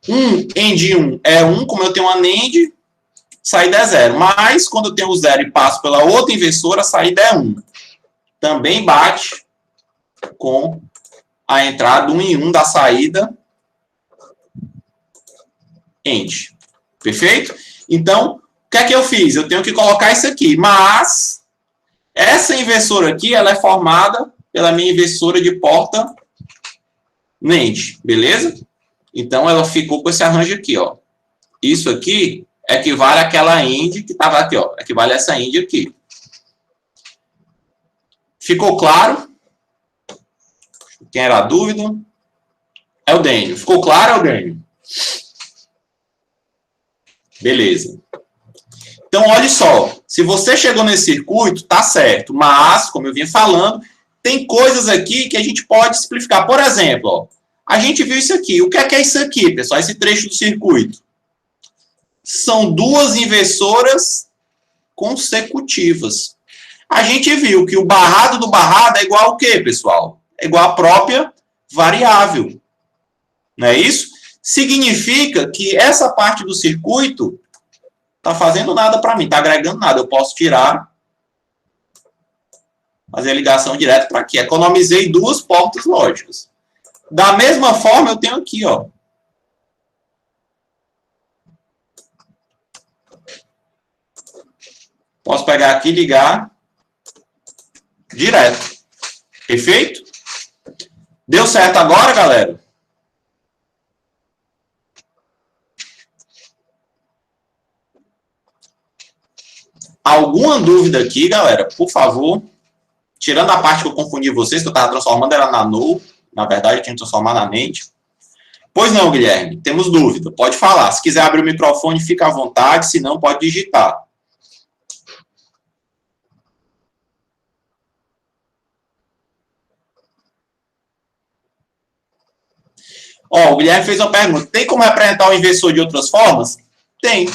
1 AND 1 é 1, como eu tenho a NAND, saída é 0. Mas, quando eu tenho o 0 e passo pela outra inversora, a saída é 1. Também bate com a entrada 1 em 1 da saída AND. Perfeito? Então, o que é que eu fiz? Eu tenho que colocar isso aqui. Mas, essa inversora aqui, ela é formada pela minha inversora de porta NAND. Beleza? Então, ela ficou com esse arranjo aqui, ó. Isso aqui equivale àquela AND que estava aqui, ó. Equivale a essa AND aqui. Ficou claro? Quem era a dúvida? É o Dênio. Ficou claro, é o Dênio? Beleza. Então, olha só. Se você chegou nesse circuito, tá certo. Mas, como eu vinha falando, tem coisas aqui que a gente pode simplificar. Por exemplo, ó, a gente viu isso aqui. O que é isso aqui, pessoal? Esse trecho do circuito. São duas inversoras consecutivas. A gente viu que o barrado do barrado é igual ao quê, pessoal? É igual à própria variável. Não é isso? Significa que essa parte do circuito está fazendo nada para mim, está agregando nada. Eu posso tirar, fazer a ligação direta para aqui. Economizei duas portas lógicas. Da mesma forma, eu tenho aqui, ó. Posso pegar aqui e ligar direto. Perfeito? Deu certo agora, galera? Alguma dúvida aqui, galera? Por favor. Tirando a parte que eu confundi vocês, que eu estava transformando ela na null. Na verdade, eu tinha que transformar na mente. Pois não, Guilherme. Temos dúvida. Pode falar. Se quiser abrir o microfone, fica à vontade. Se não, pode digitar. Ó, o Guilherme fez uma pergunta. Tem como representar o inversor de outras formas? Tem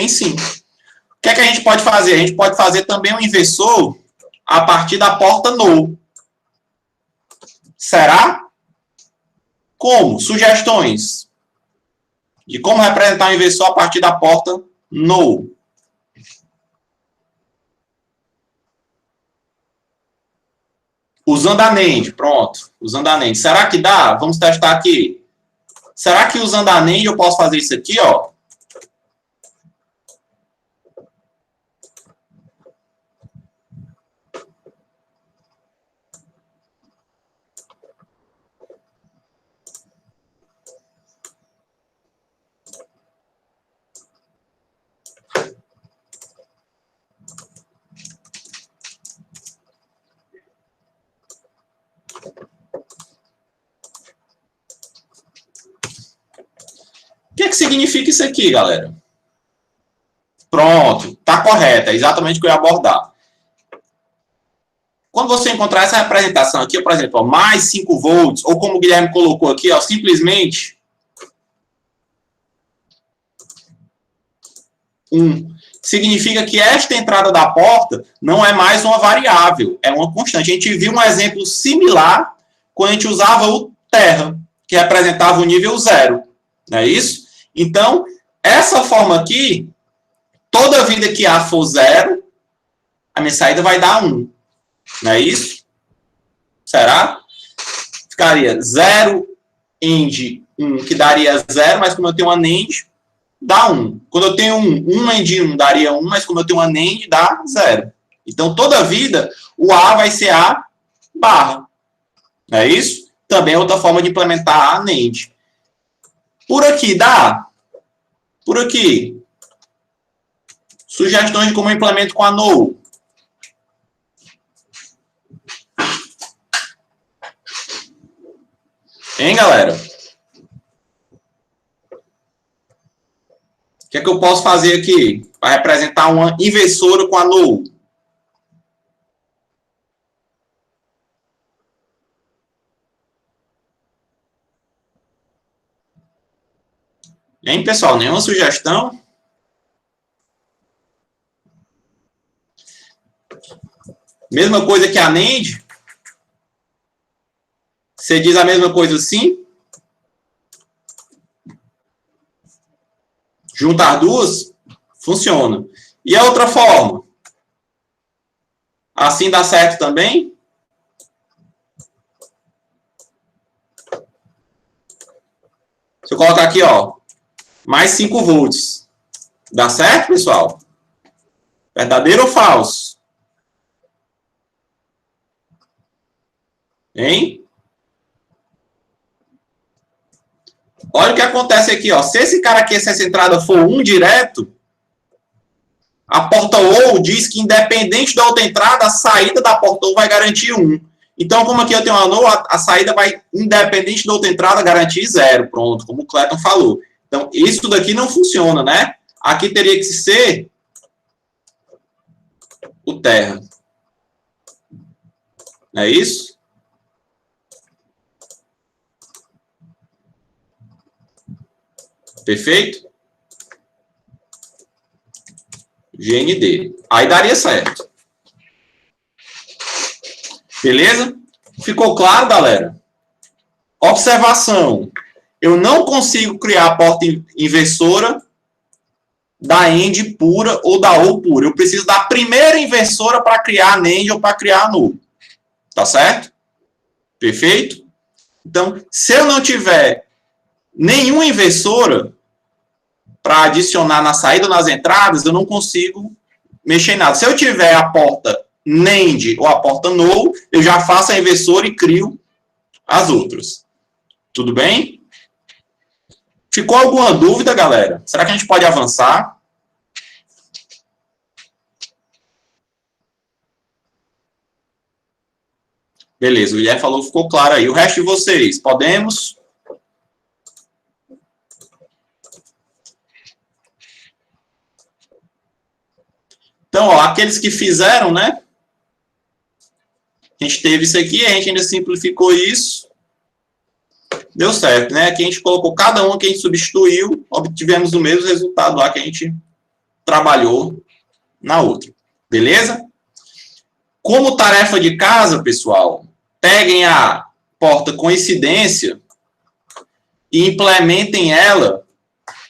sim. O que é que a gente pode fazer? A gente pode fazer também um inversor a partir da porta null. Será? Como? Sugestões de como representar o inversor a partir da porta null. Usando a NAND, pronto. Usando a NAND. Será que dá? Vamos testar aqui. Será que usando a NAND eu posso fazer isso aqui, ó? O que significa isso aqui, galera? Pronto, tá correto, é exatamente o que eu ia abordar. Quando você encontrar essa representação aqui, por exemplo, ó, mais 5 volts, ou como o Guilherme colocou aqui, ó, simplesmente 1, significa que esta entrada da porta não é mais uma variável, é uma constante. A gente viu um exemplo similar quando a gente usava o terra, que representava o nível 0, não é isso? Então, essa forma aqui, toda vida que A for 0, a minha saída vai dar 1. Não é isso? Será? Ficaria 0 end 1, que daria 0, mas como eu tenho uma NAND, dá 1. Quando eu tenho 1 end 1 daria 1, mas como eu tenho uma NAND, dá 0. Então, toda vida, o A vai ser A barra. Não é isso? Também é outra forma de implementar a NAND. Por aqui, dá? Por aqui. Sugestões de como eu implemento com a null. Hein, galera? O que é que eu posso fazer aqui para representar uma inversora com a null? Hein, pessoal? Nenhuma sugestão? Mesma coisa que a NAND? Você diz a mesma coisa assim? Juntar duas? Funciona. E a outra forma? Assim dá certo também? Se eu colocar aqui, ó, mais 5 volts. Dá certo, pessoal? Verdadeiro ou falso? Hein? Olha o que acontece aqui, ó. Se esse cara aqui, se essa entrada for 1 direto, a porta OU diz que independente da outra entrada, a saída da porta OU vai garantir 1. Então, como aqui eu tenho uma NOW, a saída vai, independente da outra entrada, garantir 0. Pronto, como o Cleiton falou. Então, isso daqui não funciona, né? Aqui teria que ser o terra. Não é isso? Perfeito? GND. Aí daria certo. Beleza? Ficou claro, galera? Observação. Eu não consigo criar a porta inversora da AND pura ou da OU pura. Eu preciso da primeira inversora para criar a NAND ou para criar a null. Tá certo? Perfeito? Então, se eu não tiver nenhuma inversora para adicionar na saída ou nas entradas, eu não consigo mexer em nada. Se eu tiver a porta NAND ou a porta NOR, eu já faço a inversora e crio as outras. Tudo bem? Ficou alguma dúvida, galera? Será que a gente pode avançar? Beleza, o Guilherme falou, ficou claro aí. O resto de vocês, podemos? Então, ó, aqueles que fizeram, né? A gente teve isso aqui, a gente ainda simplificou isso. Deu certo, né? Aqui a gente colocou cada um que a gente substituiu, obtivemos o mesmo resultado lá que a gente trabalhou na outra. Beleza? Como tarefa de casa, pessoal, peguem a porta coincidência e implementem ela,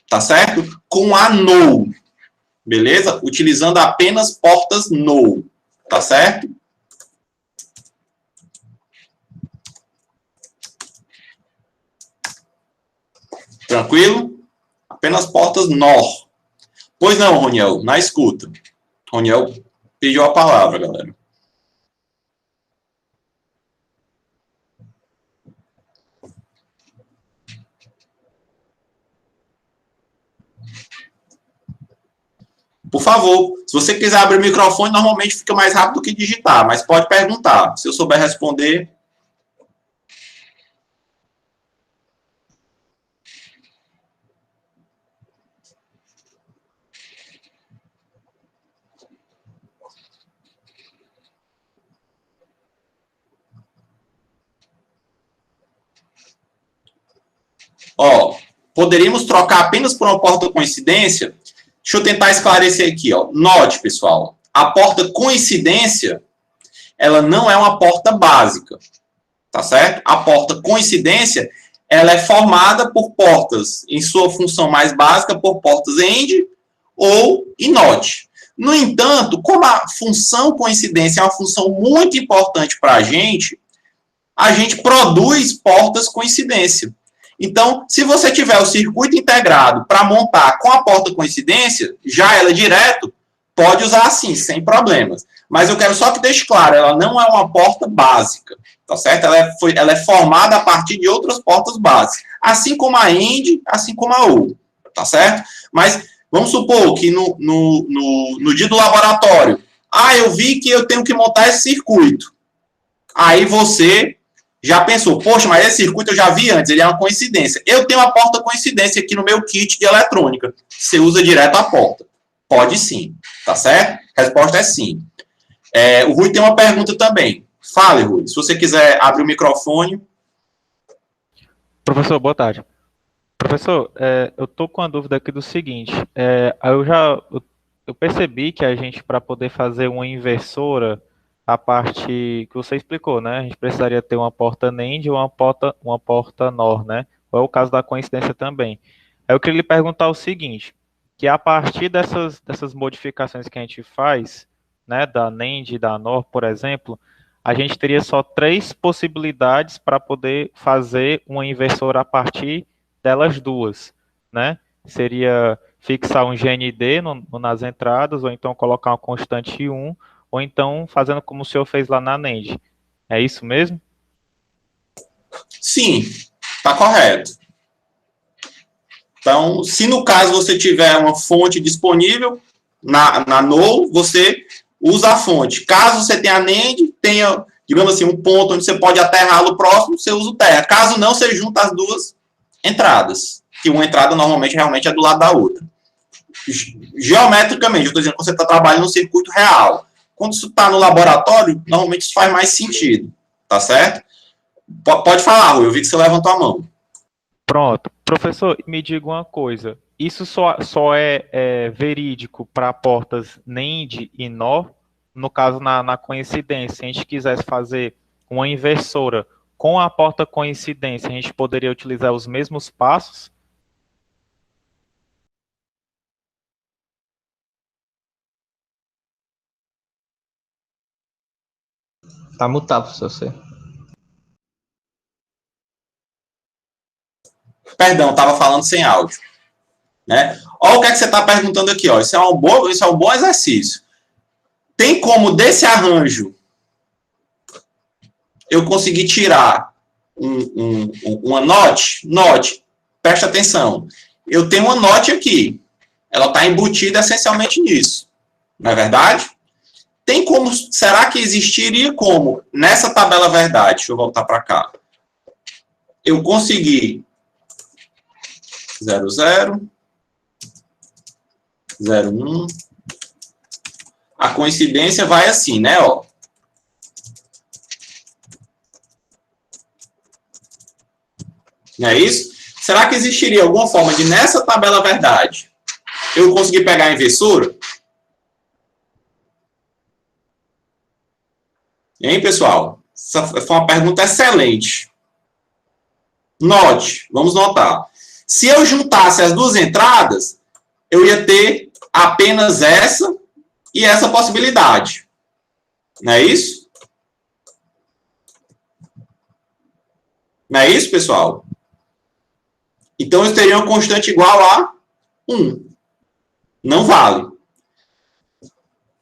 tá certo? Com a no, beleza? Utilizando apenas portas no, tá certo? Tranquilo? Apenas portas NOR. Pois não, Roniel, na escuta. Roniel pediu a palavra, galera. Por favor, se você quiser abrir o microfone, normalmente fica mais rápido que digitar, mas pode perguntar. Se eu souber responder. Ó, poderíamos trocar apenas por uma porta coincidência? Deixa eu tentar esclarecer aqui, ó. Note, pessoal, a porta coincidência, ela não é uma porta básica, tá certo? A porta coincidência, ela é formada por portas, em sua função mais básica, por portas AND ou NOT. No entanto, como a função coincidência é uma função muito importante para a gente produz portas coincidência. Então, se você tiver o circuito integrado para montar com a porta coincidência, já ela direto, pode usar assim, sem problemas. Mas eu quero só que deixe claro, ela não é uma porta básica, tá certo? Ela é formada a partir de outras portas básicas, assim como a AND, assim como a OR, tá certo? Mas vamos supor que no dia do laboratório, eu vi que eu tenho que montar esse circuito. Aí você já pensou, poxa, mas esse circuito eu já vi antes, ele é uma coincidência. Eu tenho uma porta coincidência aqui no meu kit de eletrônica. Você usa direto a porta. Pode sim, tá certo? A resposta é sim. O Rui tem uma pergunta também. Fale, Rui. Se você quiser abrir o microfone. Professor, boa tarde. Professor, eu estou com a dúvida aqui do seguinte, eu percebi que a gente, para poder fazer uma inversora, a parte que você explicou, né? A gente precisaria ter uma porta NAND e uma porta NOR, né? Ou é o caso da coincidência também. Aí eu queria lhe perguntar o seguinte, que a partir dessas modificações que a gente faz, né, da NAND e da NOR, por exemplo, a gente teria só três possibilidades para poder fazer uma inversora a partir delas duas, né? Seria fixar um GND nas entradas, ou então colocar uma constante 1, ou então fazendo como o senhor fez lá na NAND. É isso mesmo? Sim, está correto. Então, se no caso você tiver uma fonte disponível na NOR, você usa a fonte. Caso você tenha a NAND, tenha, digamos assim, um ponto onde você pode aterrá-lo próximo, você usa o terra. Caso não, você junta as duas entradas, que uma entrada normalmente realmente é do lado da outra. Geometricamente, eu estou dizendo que você está trabalhando no circuito real. Quando isso está no laboratório, normalmente isso faz mais sentido, tá certo? Pode falar, Rui, eu vi que você levantou a mão. Pronto. Professor, me diga uma coisa. Isso só é verídico para portas NAND e NOR? No caso, na coincidência, se a gente quisesse fazer uma inversora com a porta coincidência, a gente poderia utilizar os mesmos passos? Tá mutado, professor. Você. Perdão, estava falando sem áudio. Né? Olha o que, é que você está perguntando aqui. Ó. Isso é um bom exercício. Tem como desse arranjo eu conseguir tirar uma note? Note, preste atenção. Eu tenho uma note aqui. Ela está embutida essencialmente nisso. Não é verdade? Tem como, será que existiria como, nessa tabela verdade, deixa eu voltar para cá, eu consegui 00, 01, a coincidência vai assim, né, ó. Não é isso? Será que existiria alguma forma de, nessa tabela verdade, eu conseguir pegar a inversora? Hein, pessoal? Essa foi uma pergunta excelente. Note, vamos notar. Se eu juntasse as duas entradas, eu ia ter apenas essa e essa possibilidade. Não é isso? Não é isso, pessoal? Então, eu teria uma constante igual a 1. Não vale.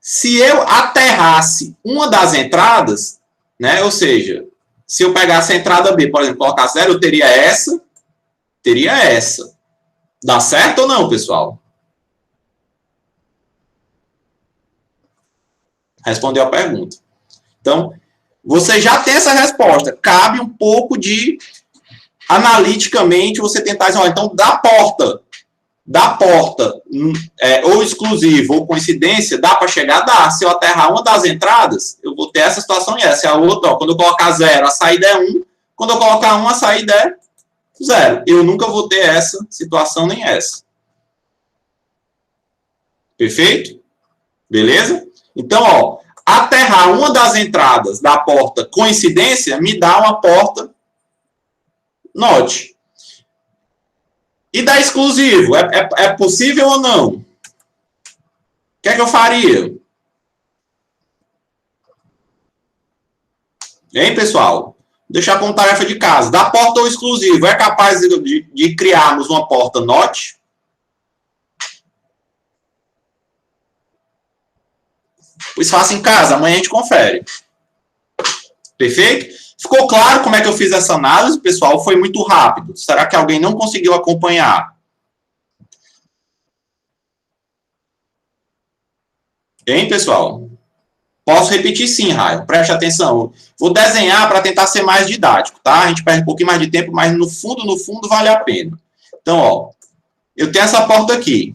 Se eu aterrasse uma das entradas, né, ou seja, se eu pegasse a entrada B, por exemplo, colocar 0, eu teria essa. Dá certo ou não, pessoal? Respondeu a pergunta. Então, você já tem essa resposta. Cabe um pouco de, analiticamente, você tentar dizer, então, da porta, ou exclusivo, ou coincidência, dá para chegar? Dá. Se eu aterrar uma das entradas, eu vou ter essa situação e essa. A outra, ó, quando eu colocar 0, a saída é 1. Quando eu colocar 1, a saída é 0. Eu nunca vou ter essa situação nem essa. Perfeito? Beleza? Então, ó, aterrar uma das entradas da porta coincidência me dá uma porta note. E da exclusivo, é possível ou não? O que é que eu faria? Hein, pessoal? Vou deixar como tarefa de casa. Da porta ou exclusivo, é capaz de criarmos uma porta note? Pois faça em casa, amanhã a gente confere. Perfeito? Ficou claro como é que eu fiz essa análise, pessoal? Foi muito rápido. Será que alguém não conseguiu acompanhar? Hein, pessoal? Posso repetir sim, Raio. Preste atenção. Vou desenhar para tentar ser mais didático, tá? A gente perde um pouquinho mais de tempo, mas no fundo, vale a pena. Então, ó, eu tenho essa porta aqui.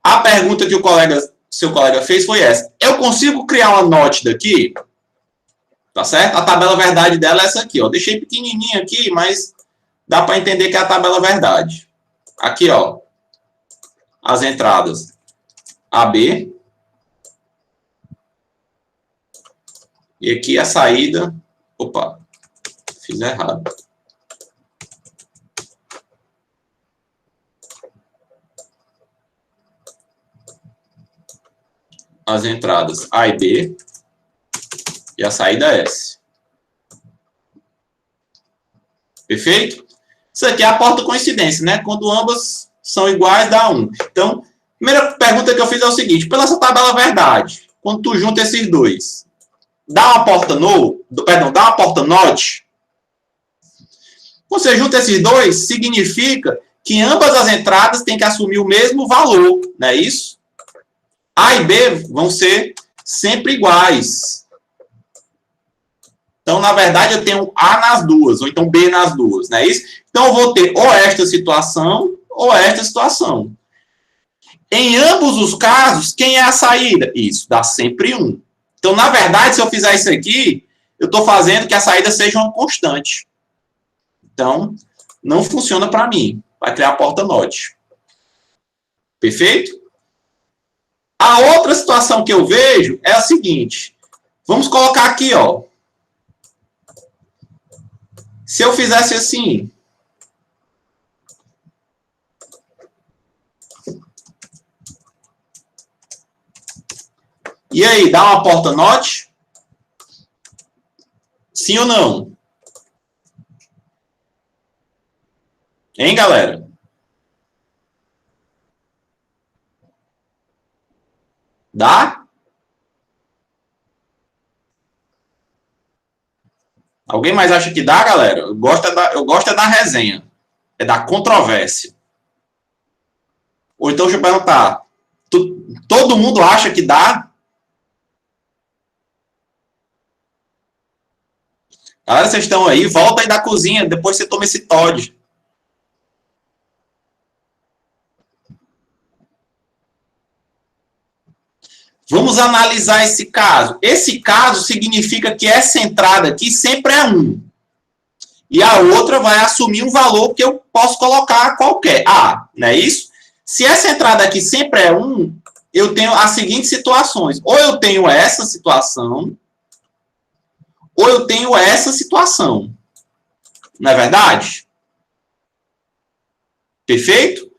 A pergunta que seu colega fez foi essa. Eu consigo criar uma note daqui? Tá certo? A tabela verdade dela é essa aqui, ó. Deixei pequenininha aqui, mas dá para entender que é a tabela verdade. Aqui, ó. As entradas AB. E aqui a saída... Opa, fiz errado. As entradas A e B. E a saída S. Perfeito? Isso aqui é a porta coincidência, né? Quando ambas são iguais, dá 1. Então, a primeira pergunta que eu fiz é o seguinte. Pela essa tabela verdade, quando tu junta esses dois, dá uma porta dá uma porta not? Quando você junta esses dois, significa que ambas as entradas têm que assumir o mesmo valor, não é isso? A e B vão ser sempre iguais. Então, na verdade, eu tenho A nas duas, ou então B nas duas, não é isso? Então, eu vou ter ou esta situação, ou esta situação. Em ambos os casos, quem é a saída? Isso, dá sempre 1. Então, na verdade, se eu fizer isso aqui, eu estou fazendo que a saída seja uma constante. Então, não funciona para mim. Vai criar a porta not. Perfeito? A outra situação que eu vejo é a seguinte. Vamos colocar aqui, ó. Se eu fizesse assim... E aí, dá uma porta not? Sim ou não? Hein, galera? Dá? Alguém mais acha que dá, galera? Eu gosto é da resenha. É da controvérsia. Ou então, deixa eu perguntar. Todo mundo acha que dá? Galera, vocês estão aí? Volta aí da cozinha. Depois você toma esse Todd. Vamos analisar esse caso. Esse caso significa que essa entrada aqui sempre é 1. E a outra vai assumir um valor que eu posso colocar qualquer. Não é isso? Se essa entrada aqui sempre é 1, eu tenho as seguintes situações. Ou eu tenho essa situação, ou eu tenho essa situação. Não é verdade? Perfeito?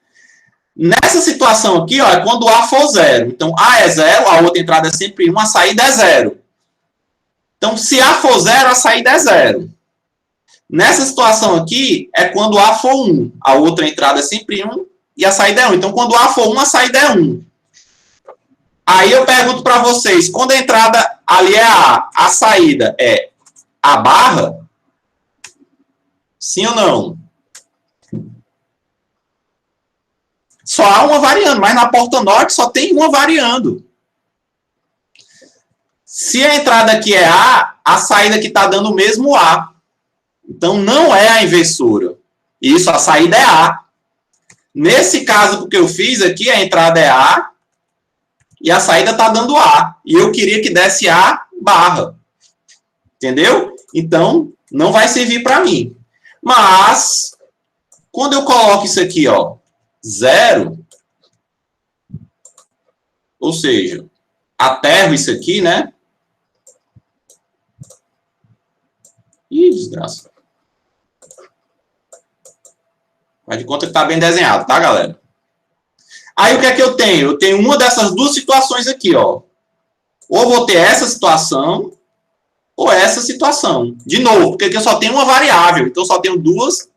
Nessa situação aqui, ó, é quando A for 0. Então, A é 0, a outra entrada é sempre 1, a saída é 0. Então, se A for 0, a saída é 0. Nessa situação aqui, é quando A for 1. A outra entrada é sempre 1 e a saída é 1. Então, quando A for 1, a saída é 1. Aí eu pergunto para vocês, quando a entrada ali é a saída é A barra? Sim ou não? Só há uma variando, mas na porta norte só tem uma variando. Se a entrada aqui é a saída aqui está dando o mesmo A. Então, não é a inversora. Isso, a saída é A. Nesse caso que eu fiz aqui, a entrada é A e a saída está dando A. E eu queria que desse A barra. Entendeu? Então, não vai servir para mim. Mas, quando eu coloco isso aqui, ó, 0, ou seja, aterro isso aqui, né? Ih, desgraça. Faz de conta que está bem desenhado, tá, galera? Aí o que é que eu tenho? Eu tenho uma dessas duas situações aqui, ó. Ou vou ter essa situação, ou essa situação. De novo, porque aqui eu só tenho uma variável, então eu só tenho duas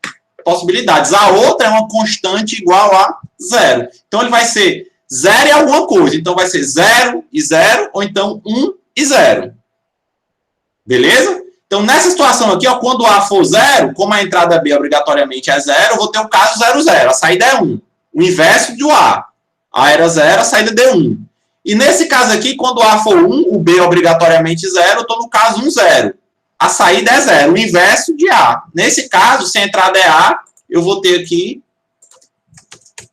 possibilidades. A outra é uma constante igual a 0. Então ele vai ser 0 e alguma coisa. Então vai ser 0 e 0, ou então 1 e 0. Beleza? Então, nessa situação aqui, ó, quando A for 0, como a entrada B obrigatoriamente é 0, eu vou ter o caso 0, 0. A saída é 1. O inverso do A. A era 0, a saída deu 1. E nesse caso aqui, quando A for 1, o B obrigatoriamente 0, eu estou no caso 1, 0. A saída é 0, o inverso de A. Nesse caso, se a entrada é A, eu vou ter aqui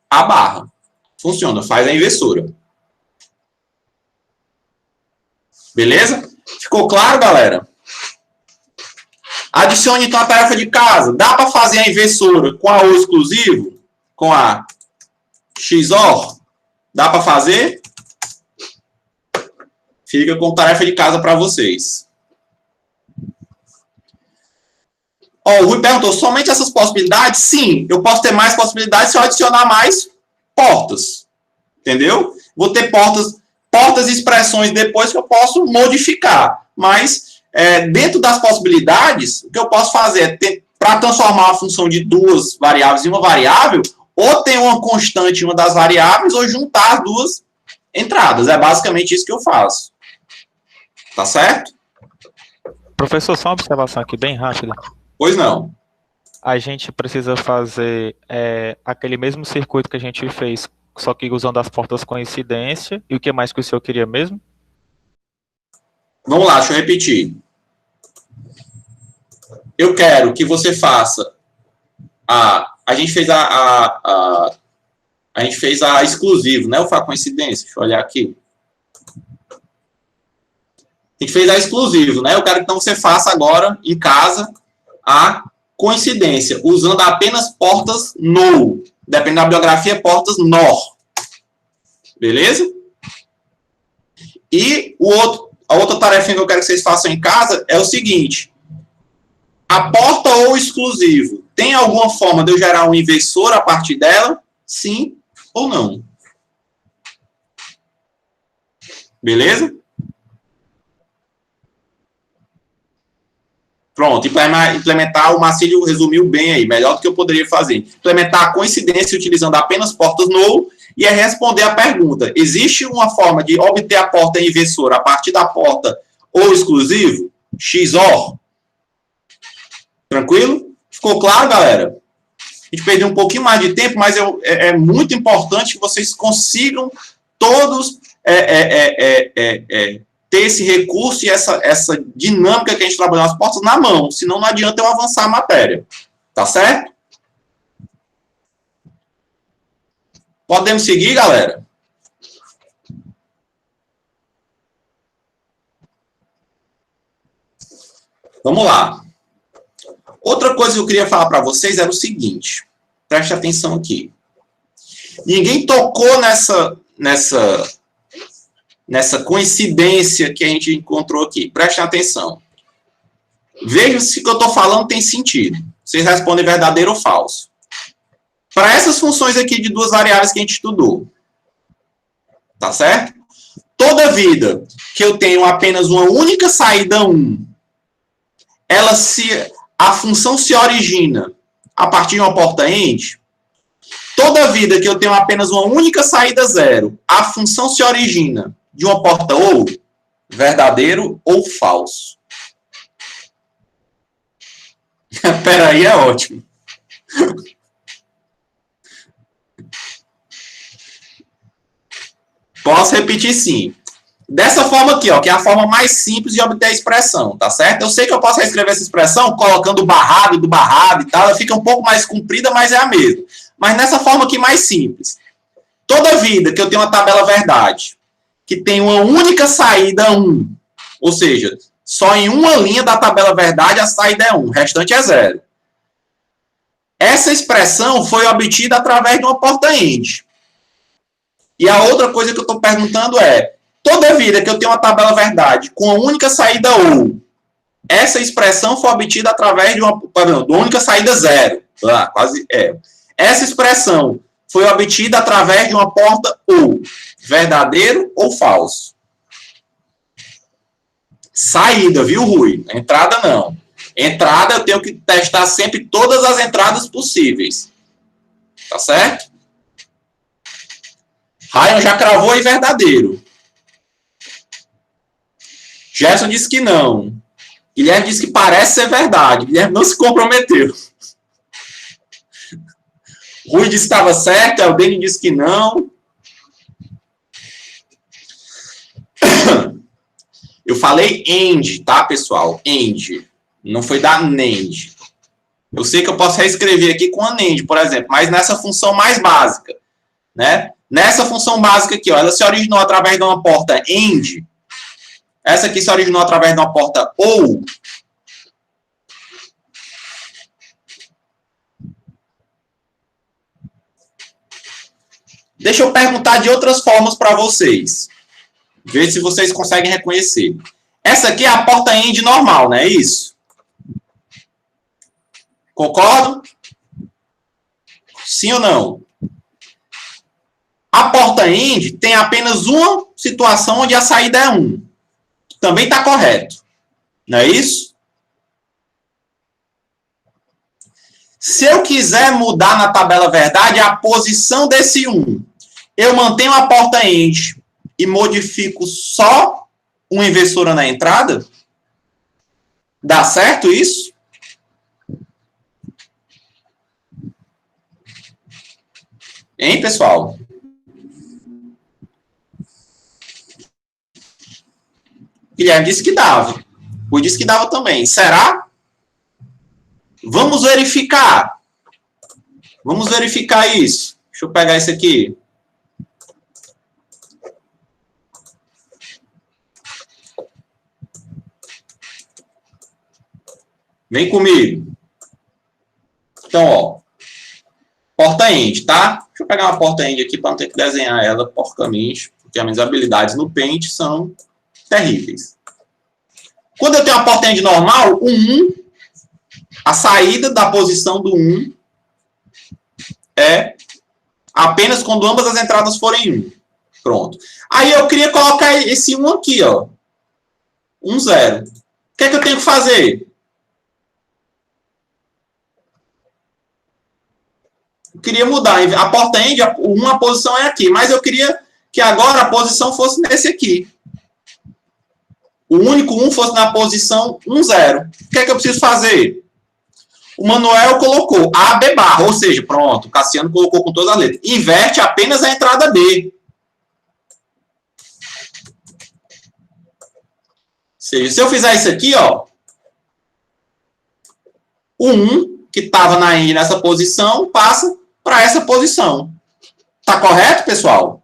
a barra. Funciona, faz a inversora. Beleza? Ficou claro, galera? Adicione, então, a tarefa de casa. Dá para fazer a inversora com a O exclusivo? Com a XOR? Dá para fazer? Fica com tarefa de casa para vocês. Ó, o Rui perguntou, somente essas possibilidades? Sim, eu posso ter mais possibilidades se eu adicionar mais portas. Entendeu? Vou ter portas e expressões depois que eu posso modificar. Mas, dentro das possibilidades, o que eu posso fazer é, para transformar a função de duas variáveis em uma variável, ou ter uma constante em uma das variáveis, ou juntar as duas entradas. É basicamente isso que eu faço. Tá certo? Professor, só uma observação aqui bem rápida. Pois não. A gente precisa fazer aquele mesmo circuito que a gente fez, só que usando as portas coincidência. E o que mais que o senhor queria mesmo? Vamos lá, deixa eu repetir. Eu quero que você faça a gente fez a gente fez a exclusivo, né? Ou foi a coincidência? Deixa eu olhar aqui. A gente fez a exclusivo, né? Eu quero que então você faça agora, em casa, a coincidência, usando apenas portas no. Dependendo da bibliografia, portas NOR. Beleza? E a outra tarefa que eu quero que vocês façam em casa é o seguinte. A porta ou exclusivo, tem alguma forma de eu gerar um inversor a partir dela? Sim ou não? Beleza? Pronto, implementar, o Marcílio resumiu bem aí, melhor do que eu poderia fazer. Implementar a coincidência utilizando apenas portas null e é responder a pergunta: existe uma forma de obter a porta inversora a partir da porta ou exclusivo? XOR. Tranquilo? Ficou claro, galera? A gente perdeu um pouquinho mais de tempo, mas é muito importante que vocês consigam todos ter esse recurso e essa dinâmica que a gente trabalha nas portas na mão, senão não adianta eu avançar a matéria. Tá certo? Podemos seguir, galera? Vamos lá. Outra coisa que eu queria falar para vocês era o seguinte. Preste atenção aqui. Ninguém tocou nessa coincidência que a gente encontrou aqui. Prestem atenção. Vejam se o que eu estou falando tem sentido. Vocês respondem verdadeiro ou falso. Para essas funções aqui de duas variáveis que a gente estudou. Tá certo? Toda vida que eu tenho apenas uma única saída 1, a função se origina a partir de uma porta end. Toda vida que eu tenho apenas uma única saída 0, a função se origina de uma porta ou verdadeiro ou falso. Peraí, é ótimo. Posso repetir sim. Dessa forma aqui, ó, que é a forma mais simples de obter a expressão, tá certo? Eu sei que eu posso reescrever essa expressão colocando o barrado do barrado e tal, ela fica um pouco mais comprida, mas é a mesma. Mas nessa forma aqui mais simples. Toda vida que eu tenho uma tabela verdade, que tem uma única saída 1, ou seja, só em uma linha da tabela verdade a saída é 1, o restante é 0. Essa expressão foi obtida através de uma porta end. E a outra coisa que eu estou perguntando é, toda vida que eu tenho uma tabela verdade com a única saída ou, essa expressão foi obtida através de uma única saída 0. Ah, quase é. Essa expressão foi obtida através de uma porta ou, verdadeiro ou falso. Saída, viu, Rui? Entrada não. Entrada eu tenho que testar sempre todas as entradas possíveis. Tá certo? Ryan já cravou aí verdadeiro. Gerson disse que não. Guilherme disse que parece ser verdade. Guilherme não se comprometeu. Rui disse que estava certo. Eldene disse que não. Eu falei end, tá, pessoal? End. Não foi da NAND. Eu sei que eu posso reescrever aqui com a NAND, por exemplo, mas nessa função mais básica, né? Nessa função básica aqui, ó, ela se originou através de uma porta AND. Essa aqui se originou através de uma porta OR. Deixa eu perguntar de outras formas para vocês. Ver se vocês conseguem reconhecer. Essa aqui é a porta AND normal, não é isso? Concordo? Sim ou não? A porta AND tem apenas uma situação onde a saída é 1. Também está correto. Não é isso? Se eu quiser mudar na tabela verdade a posição desse 1, eu mantenho a porta AND e modifico só uma inversora na entrada? Dá certo isso? Hein, pessoal? Guilherme disse que dava. Rui disse que dava também. Será? Vamos verificar. Vamos verificar isso. Deixa eu pegar isso aqui. Vem comigo. Então, ó. Porta end, tá? Deixa eu pegar uma porta end aqui para não ter que desenhar ela porcamente, porque as minhas habilidades no Paint são terríveis. Quando eu tenho uma porta end normal, o 1, a saída da posição do 1 é apenas quando ambas as entradas forem 1. Pronto. Aí eu queria colocar esse 1 aqui, ó. 1, 0. O que é que eu tenho que fazer? queria mudar. A porta end, uma posição é aqui, mas eu queria que agora a posição fosse nesse aqui. O único 1 fosse na posição 1, 0. O que é que eu preciso fazer? O Manuel colocou A, B barra, ou seja, pronto, o Cassiano colocou com todas as letras. Inverte apenas a entrada B. Ou seja, se eu fizer isso aqui, ó, o 1, que estava nessa posição, passa para essa posição. Tá correto, pessoal?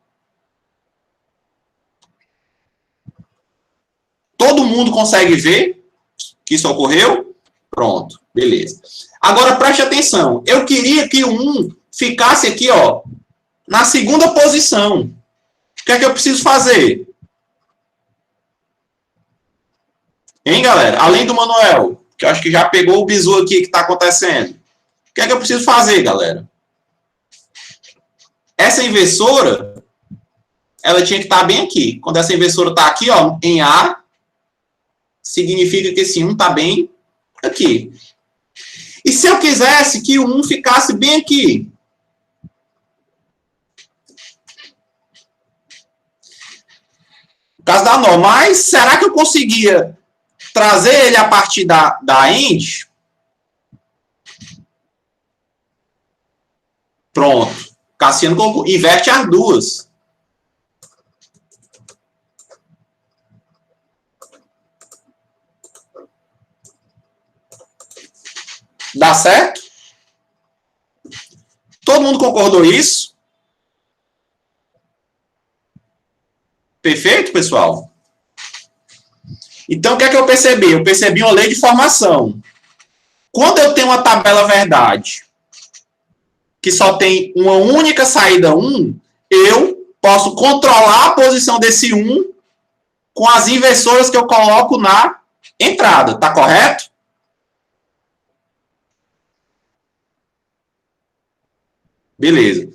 Todo mundo consegue ver que isso ocorreu? Pronto, beleza. Agora, preste atenção. Eu queria que o 1 ficasse aqui, ó, na segunda posição. O que é que eu preciso fazer? Hein, galera? Além do Manuel, que eu acho que já pegou o bizu aqui que está acontecendo. O que é que eu preciso fazer, galera? Essa inversora, ela tinha que estar bem aqui. Quando essa inversora está aqui, ó, em A, significa que esse 1 está bem aqui. E se eu quisesse que o 1 ficasse bem aqui? No caso da nó, mas será que eu conseguia trazer ele a partir da end? Pronto. Cassiano colocou. Inverte as duas. Dá certo? Todo mundo concordou isso? Perfeito, pessoal? Então, o que é que eu percebi? Eu percebi uma lei de formação. Quando eu tenho uma tabela verdade que só tem uma única saída 1, eu posso controlar a posição desse 1 com as inversoras que eu coloco na entrada. Tá correto? Beleza.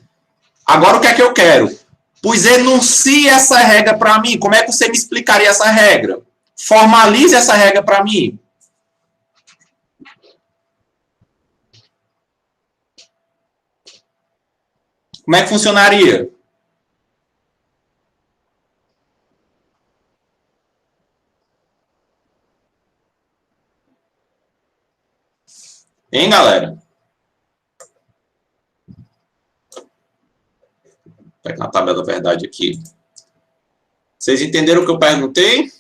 Agora, o que é que eu quero? Pois enuncie essa regra para mim. Como é que você me explicaria essa regra? Formalize essa regra para mim. Como é que funcionaria? Hein, galera? Vou pegar a tabela da verdade aqui. Vocês entenderam o que eu perguntei?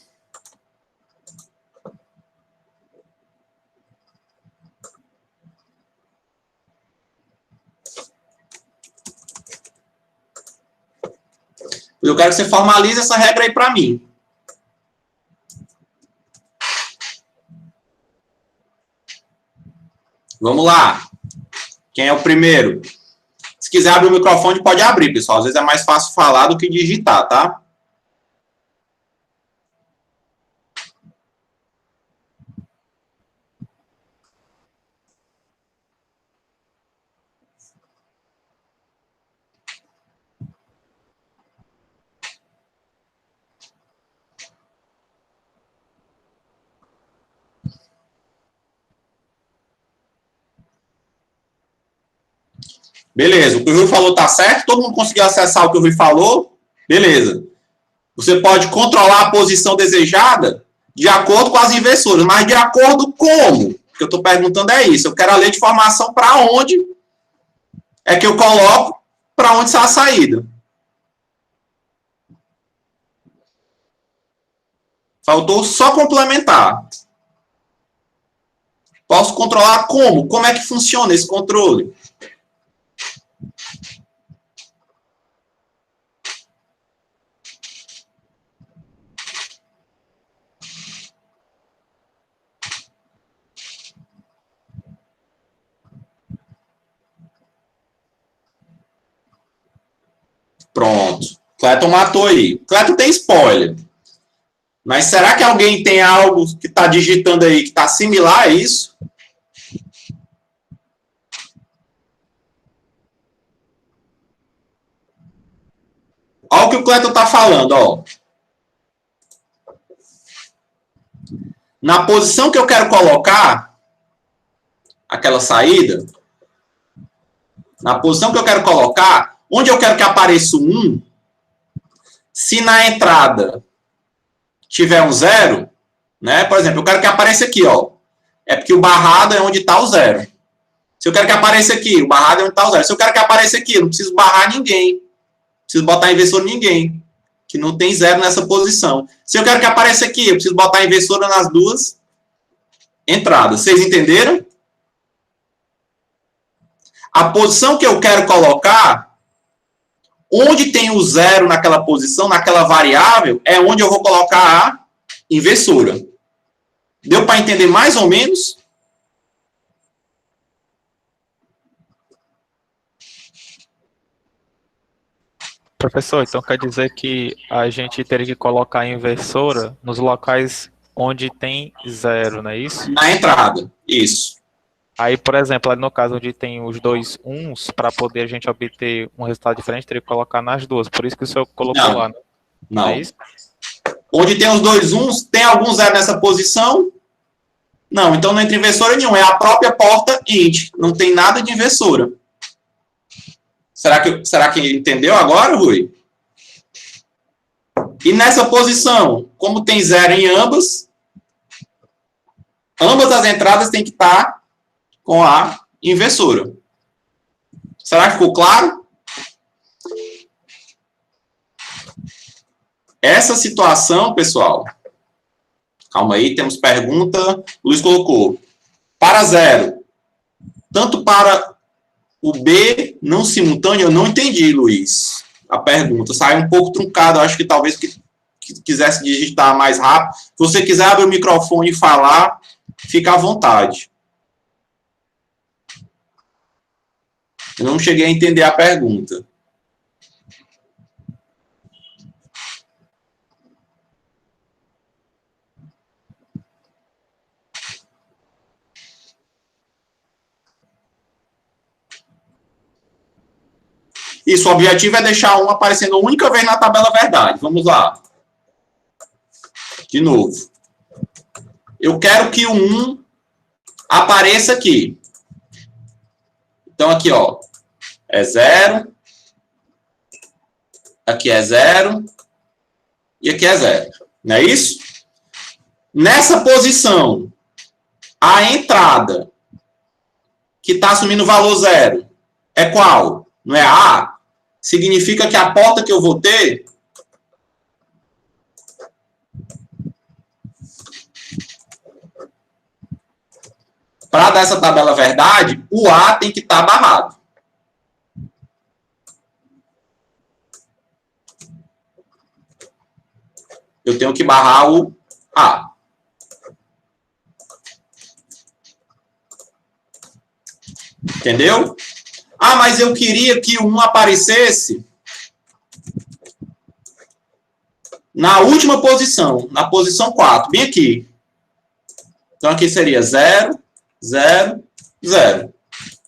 Eu quero que você formalize essa regra aí para mim. Vamos lá. Quem é o primeiro? Se quiser abrir o microfone, pode abrir, pessoal. Às vezes é mais fácil falar do que digitar, tá? Beleza, o que o Rui falou tá certo? Todo mundo conseguiu acessar o que o Rui falou? Beleza. Você pode controlar a posição desejada de acordo com as inversoras, mas de acordo como? O que eu estou perguntando é isso. Eu quero a lei de formação para onde é que eu coloco, para onde está a saída. Faltou só complementar. Posso controlar como? Como é que funciona esse controle? Pronto. Cleiton matou aí. Cleiton tem spoiler. Mas será que alguém tem algo que está digitando aí que está similar a isso? Olha o que o Cleiton está falando, ó. Na posição que eu quero colocar aquela saída, Na posição que eu quero colocar, onde eu quero que apareça o 1, se na entrada tiver um 0, né? Por exemplo, eu quero que apareça aqui, ó. É porque o barrado é onde está o 0. Se eu quero que apareça aqui, o barrado é onde está o 0. Se eu quero que apareça aqui, eu não preciso barrar ninguém. Não preciso botar inversor ninguém. Que não tem 0 nessa posição. Se eu quero que apareça aqui, eu preciso botar inversora nas duas entradas. Vocês entenderam? A posição que eu quero colocar, onde tem o 0 naquela posição, naquela variável, é onde eu vou colocar a inversora. Deu para entender mais ou menos? Professor, então quer dizer que a gente teria que colocar a inversora nos locais onde tem 0, não é isso? Na entrada, isso. Aí, por exemplo, ali no caso onde tem os dois uns, para poder a gente obter um resultado diferente, teria que colocar nas duas. Por isso que o senhor colocou Não, lá, né? não. É isso? Onde tem os dois uns, tem algum 0 nessa posição? Não, então não entra inversora nenhuma. É a própria porta int. Não tem nada de inversora. Será que entendeu agora, Rui? E nessa posição, como tem 0 em ambas as entradas têm que estar com a inversora. Será que ficou claro? Essa situação, pessoal, calma aí, temos pergunta. Luiz colocou. Para 0, tanto para o B não simultâneo, eu não entendi, Luiz, a pergunta. Saiu um pouco truncado, acho que talvez que quisesse digitar mais rápido. Se você quiser abrir o microfone e falar, fica à vontade. Eu não cheguei a entender a pergunta. Isso, o objetivo é deixar um aparecendo a única vez na tabela verdade. Vamos lá. De novo. Eu quero que o 1 apareça aqui. Então, aqui, ó, é 0. Aqui é 0. E aqui é 0. Não é isso? Nessa posição, a entrada que está assumindo o valor 0 é qual? Não é a A? Significa que a porta que eu vou ter para dar essa tabela verdade, o A tem que estar barrado. Eu tenho que barrar o A. Entendeu? Ah, mas eu queria que o 1 aparecesse na última posição, na posição 4, bem aqui. Então, aqui seria 0, 0, 0.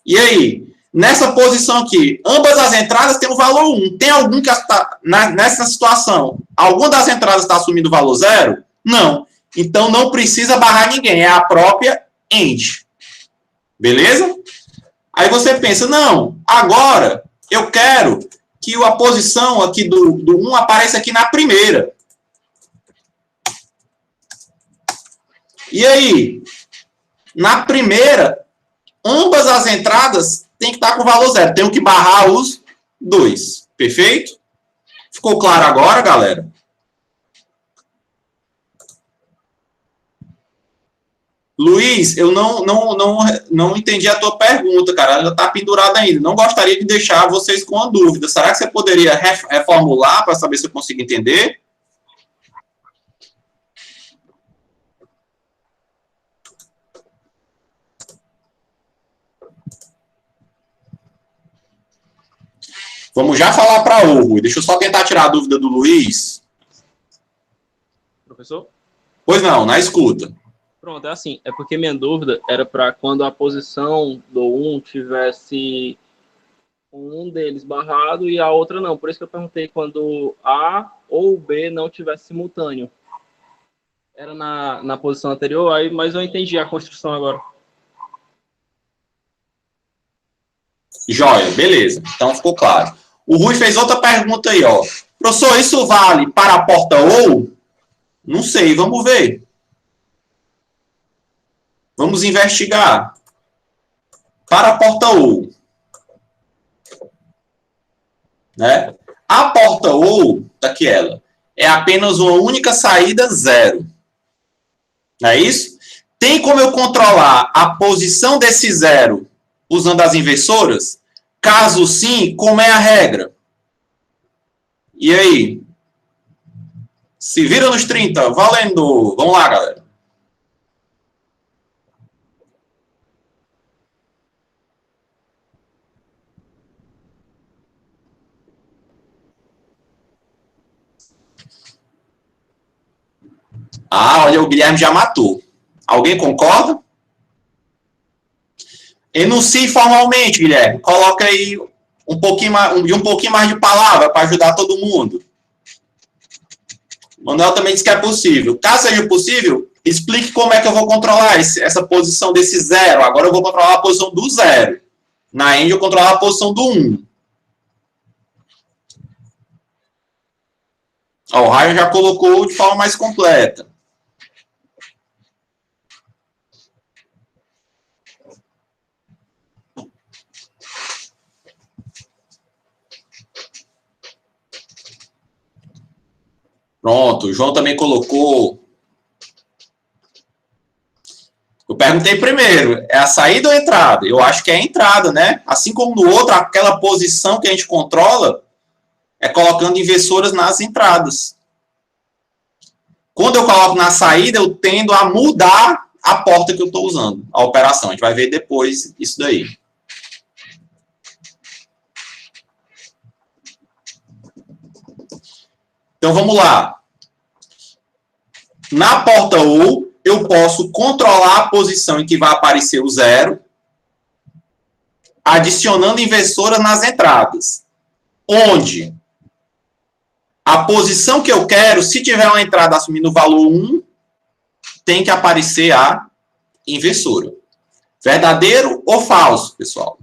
E aí? Nessa posição aqui, ambas as entradas têm o valor 1. Tem algum que está nessa situação? Alguma das entradas está assumindo o valor 0? Não. Então, não precisa barrar ninguém. É a própria end. Beleza? Aí você pensa, não, agora eu quero que a posição aqui do 1 apareça aqui na primeira. E aí? Na primeira, ambas as entradas têm que estar com o valor 0. Tenho que barrar os dois. Perfeito? Ficou claro agora, galera? Luiz, eu não entendi a tua pergunta, cara. Ela está pendurada ainda. Não gostaria de deixar vocês com a dúvida. Será que você poderia reformular para saber se eu consigo entender? Vamos já falar para o Hugo. Deixa eu só tentar tirar a dúvida do Luiz. Professor? Pois não, na escuta. Pronto, é assim. É porque minha dúvida era para quando a posição do 1 tivesse um deles barrado e a outra não. Por isso que eu perguntei quando A ou B não tivesse simultâneo. Era na posição anterior, aí, mas eu entendi a construção agora. Joia, beleza. Então ficou claro. O Rui fez outra pergunta aí, ó. Professor, isso vale para a porta ou? Não sei, vamos ver. Vamos investigar. Para a porta ou, né? A porta ou, daqui ela, é apenas uma única saída zero. Não é isso? Tem como eu controlar a posição desse zero usando as inversoras? Caso sim, como é a regra? E aí? Se vira nos 30, valendo! Vamos lá, galera. Ah, olha, o Guilherme já matou. Alguém concorda? Enuncie formalmente, Guilherme. Coloca aí um pouquinho mais de palavra para ajudar todo mundo. Manuel também disse que é possível. Caso seja possível, explique como é que eu vou controlar essa posição desse zero. Agora eu vou controlar a posição do zero. Na end eu controlar a posição do 1. Ó, o Raio já colocou de forma mais completa. Pronto, o João também colocou. Eu perguntei primeiro, é a saída ou a entrada? Eu acho que é a entrada, né? Assim como no outro, aquela posição que a gente controla é colocando inversoras nas entradas. Quando eu coloco na saída, eu tendo a mudar a porta que eu estou usando, a operação. A gente vai ver depois isso daí. Então, vamos lá. Na porta ou, eu posso controlar a posição em que vai aparecer o zero, adicionando inversoras nas entradas. Onde a posição que eu quero, se tiver uma entrada assumindo o valor 1, tem que aparecer a inversora. Verdadeiro ou falso, pessoal?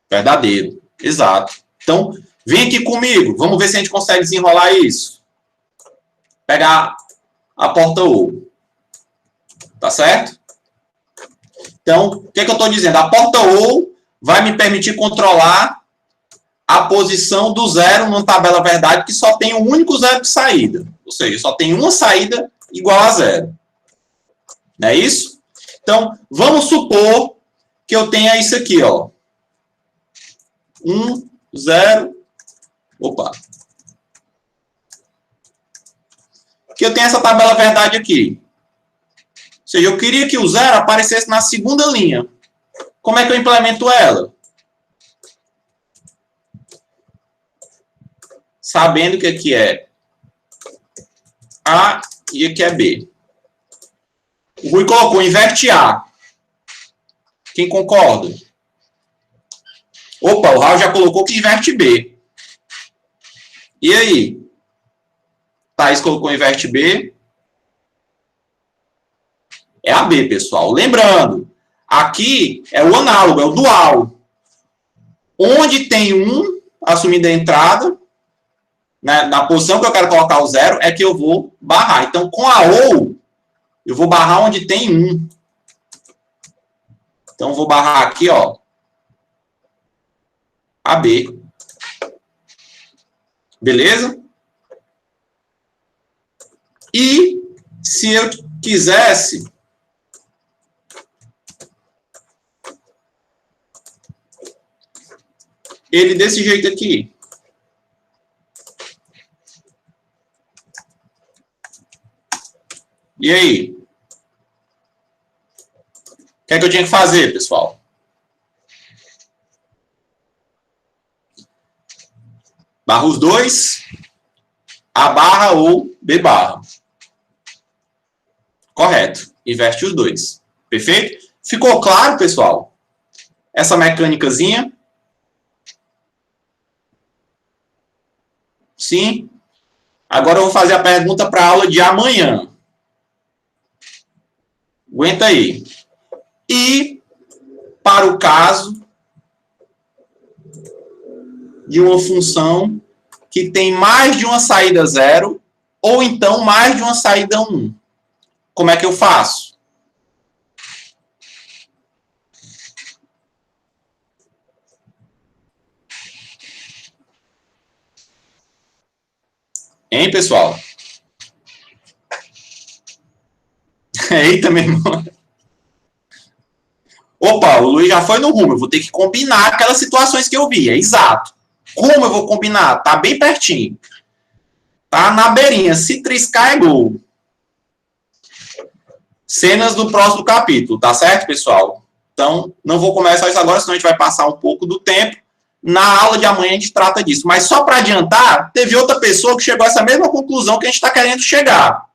Verdadeiro, exato. Então, vem aqui comigo, vamos ver se a gente consegue desenrolar isso. Pegar a porta ou. Tá certo? Então, o que é que eu estou dizendo? A porta ou vai me permitir controlar a posição do zero numa tabela verdade que só tem um único zero de saída. Ou seja, só tem uma saída igual a zero. Não é isso? Então, vamos supor que eu tenha isso aqui, ó. 1, 0. Opa. Que eu tenho essa tabela verdade aqui. Ou seja, eu queria que o zero aparecesse na segunda linha. Como é que eu implemento ela? Sabendo que aqui é A e aqui é B. O Rui colocou, inverte A. Quem concorda? Opa, o Raul já colocou que inverte B. E aí? Thaís colocou inverte B. É a B, pessoal. Lembrando, aqui é o análogo, é o dual. Onde tem 1 assumindo a entrada, né, na posição que eu quero colocar o zero, é que eu vou barrar. Então, com a OU, eu vou barrar onde tem 1. Então, eu vou barrar aqui, ó, a B. Beleza? E, se eu quisesse, ele desse jeito aqui. E aí? O que é que eu tinha que fazer, pessoal? Barra os dois, A barra ou B barra. Correto. Inverte os dois. Perfeito? Ficou claro, pessoal? Essa mecânicazinha? Sim? Agora eu vou fazer a pergunta para a aula de amanhã. Aguenta aí. E para o caso de uma função que tem mais de uma saída 0 ou então mais de uma saída 1. Como é que eu faço? Hein, pessoal? Eita, meu irmão. Opa, o Luiz já foi no rumo. Eu vou ter que combinar aquelas situações que eu vi. É exato. Como eu vou combinar? Tá bem pertinho. Tá na beirinha. Se triscar é gol. Cenas do próximo capítulo, tá certo, pessoal? Então, não vou começar isso agora, senão a gente vai passar um pouco do tempo. Na aula de amanhã a gente trata disso. Mas só para adiantar, teve outra pessoa que chegou a essa mesma conclusão que a gente está querendo chegar.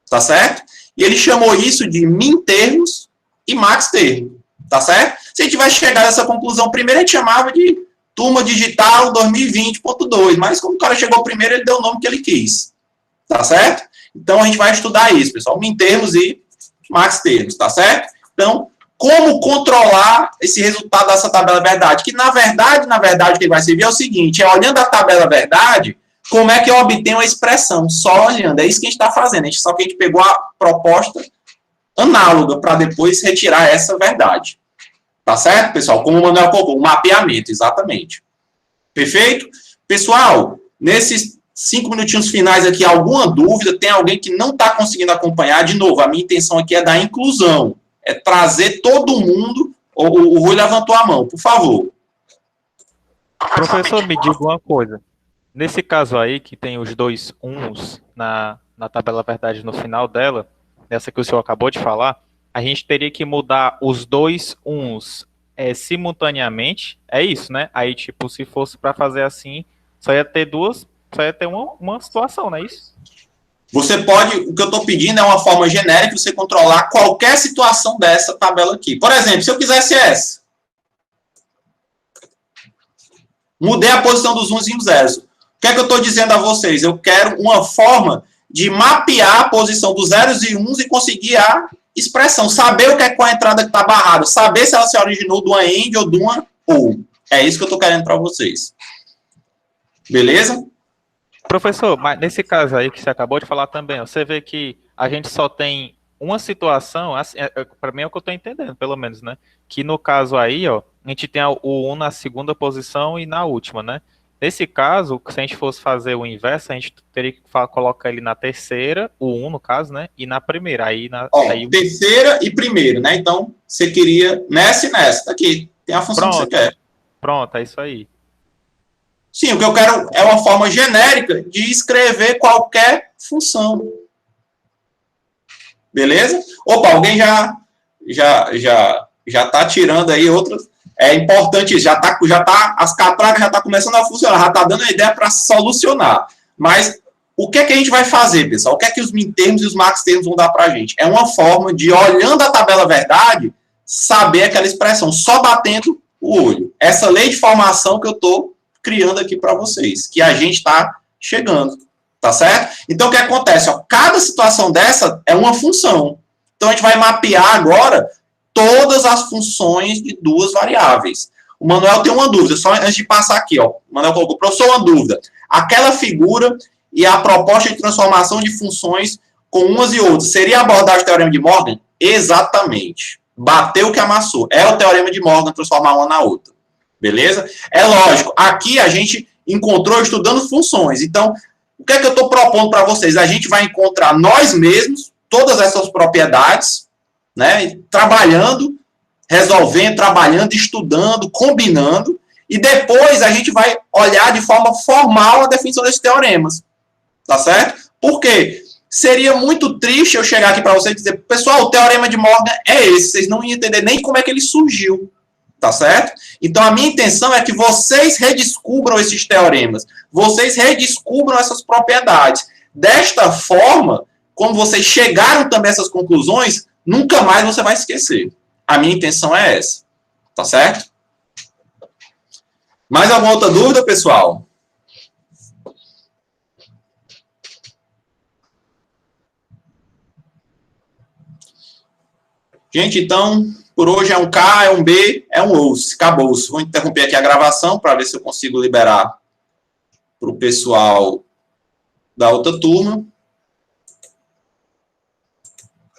Tá certo? E ele chamou isso de min termos e max termos. Tá certo? Se a gente vai chegar a essa conclusão primeiro, a gente chamava de turma digital 2020.2. Mas como o cara chegou primeiro, ele deu o nome que ele quis. Tá certo? Então a gente vai estudar isso, pessoal. Min termos e max termos. Tá certo? Então, como controlar esse resultado dessa tabela verdade? Que, na verdade, o que vai servir é o seguinte, é olhando a tabela verdade, como é que eu obtenho a expressão? Só olhando. É isso que a gente está fazendo. Só que a gente pegou a proposta análoga para depois retirar essa verdade. Tá certo, pessoal? Como o Manuel colocou, um mapeamento, exatamente. Perfeito? Pessoal, nesses 5 minutinhos finais aqui, alguma dúvida? Tem alguém que não está conseguindo acompanhar? De novo, a minha intenção aqui é dar inclusão. É trazer todo mundo. O Rui levantou a mão, por favor. Professor, me diga uma coisa. Nesse caso aí, que tem os dois uns na tabela verdade no final dela, nessa que o senhor acabou de falar, a gente teria que mudar os dois uns simultaneamente. É isso, né? Aí, tipo, se fosse para fazer assim, só ia ter uma situação, não é isso? Você pode, o que eu estou pedindo é uma forma genérica de você controlar qualquer situação dessa tabela aqui. Por exemplo, se eu quisesse essa, mudei a posição dos uns e dos zeros. O que é que eu estou dizendo a vocês? Eu quero uma forma de mapear a posição dos zeros e uns e conseguir a expressão. Saber o que é com a entrada que está barrada. Saber se ela se originou de uma AND ou de uma OR. É isso que eu estou querendo para vocês. Beleza? Professor, mas nesse caso aí que você acabou de falar também, você vê que a gente só tem uma situação, assim, para mim é o que eu estou entendendo, pelo menos, né? Que no caso aí, ó, a gente tem o 1 na segunda posição e na última, né? Nesse caso, se a gente fosse fazer o inverso, a gente teria que colocar ele na terceira, o 1 no caso, né? E na primeira. Aí terceira e primeira, né? Então, você queria nessa e nessa. Aqui, tem a função que você quer. Pronto, é isso aí. Sim, o que eu quero é uma forma genérica de escrever qualquer função. Beleza? Opa, alguém já está tirando aí outras. É importante isso. As catracas já tá começando a funcionar. Já está dando a ideia para solucionar. Mas o que é que a gente vai fazer, pessoal? O que é que os min termos e os max termos vão dar para a gente? É uma forma de, olhando a tabela verdade, saber aquela expressão, só batendo o olho. Essa lei de formação que eu estou criando aqui para vocês, que a gente está chegando, tá certo? Então, o que acontece? Ó, cada situação dessa é uma função. Então, a gente vai mapear agora todas as funções de duas variáveis. O Manuel tem uma dúvida, só antes de passar aqui, ó. O Manuel colocou, professor, uma dúvida. Aquela figura e a proposta de transformação de funções com umas e outras, seria a abordagem do Teorema de Morgan? Exatamente. Bateu o que amassou. É o Teorema de Morgan transformar uma na outra. Beleza? É lógico, aqui a gente encontrou estudando funções. Então, o que é que eu estou propondo para vocês? A gente vai encontrar nós mesmos, todas essas propriedades, né? Trabalhando, resolvendo, trabalhando, estudando, combinando, e depois a gente vai olhar de forma formal a definição desses teoremas. Tá certo? Por quê? Seria muito triste eu chegar aqui para vocês e dizer, pessoal, o Teorema de Morgan é esse, vocês não iam entender nem como é que ele surgiu. Tá certo? Então, a minha intenção é que vocês redescubram esses teoremas. Vocês redescubram essas propriedades. Desta forma, quando vocês chegaram também a essas conclusões, nunca mais você vai esquecer. A minha intenção é essa. Tá certo? Mais alguma outra dúvida, pessoal? Gente, então, por hoje é um K, é um B, é um OUS. Acabou-se. Vou interromper aqui a gravação para ver se eu consigo liberar para o pessoal da outra turma.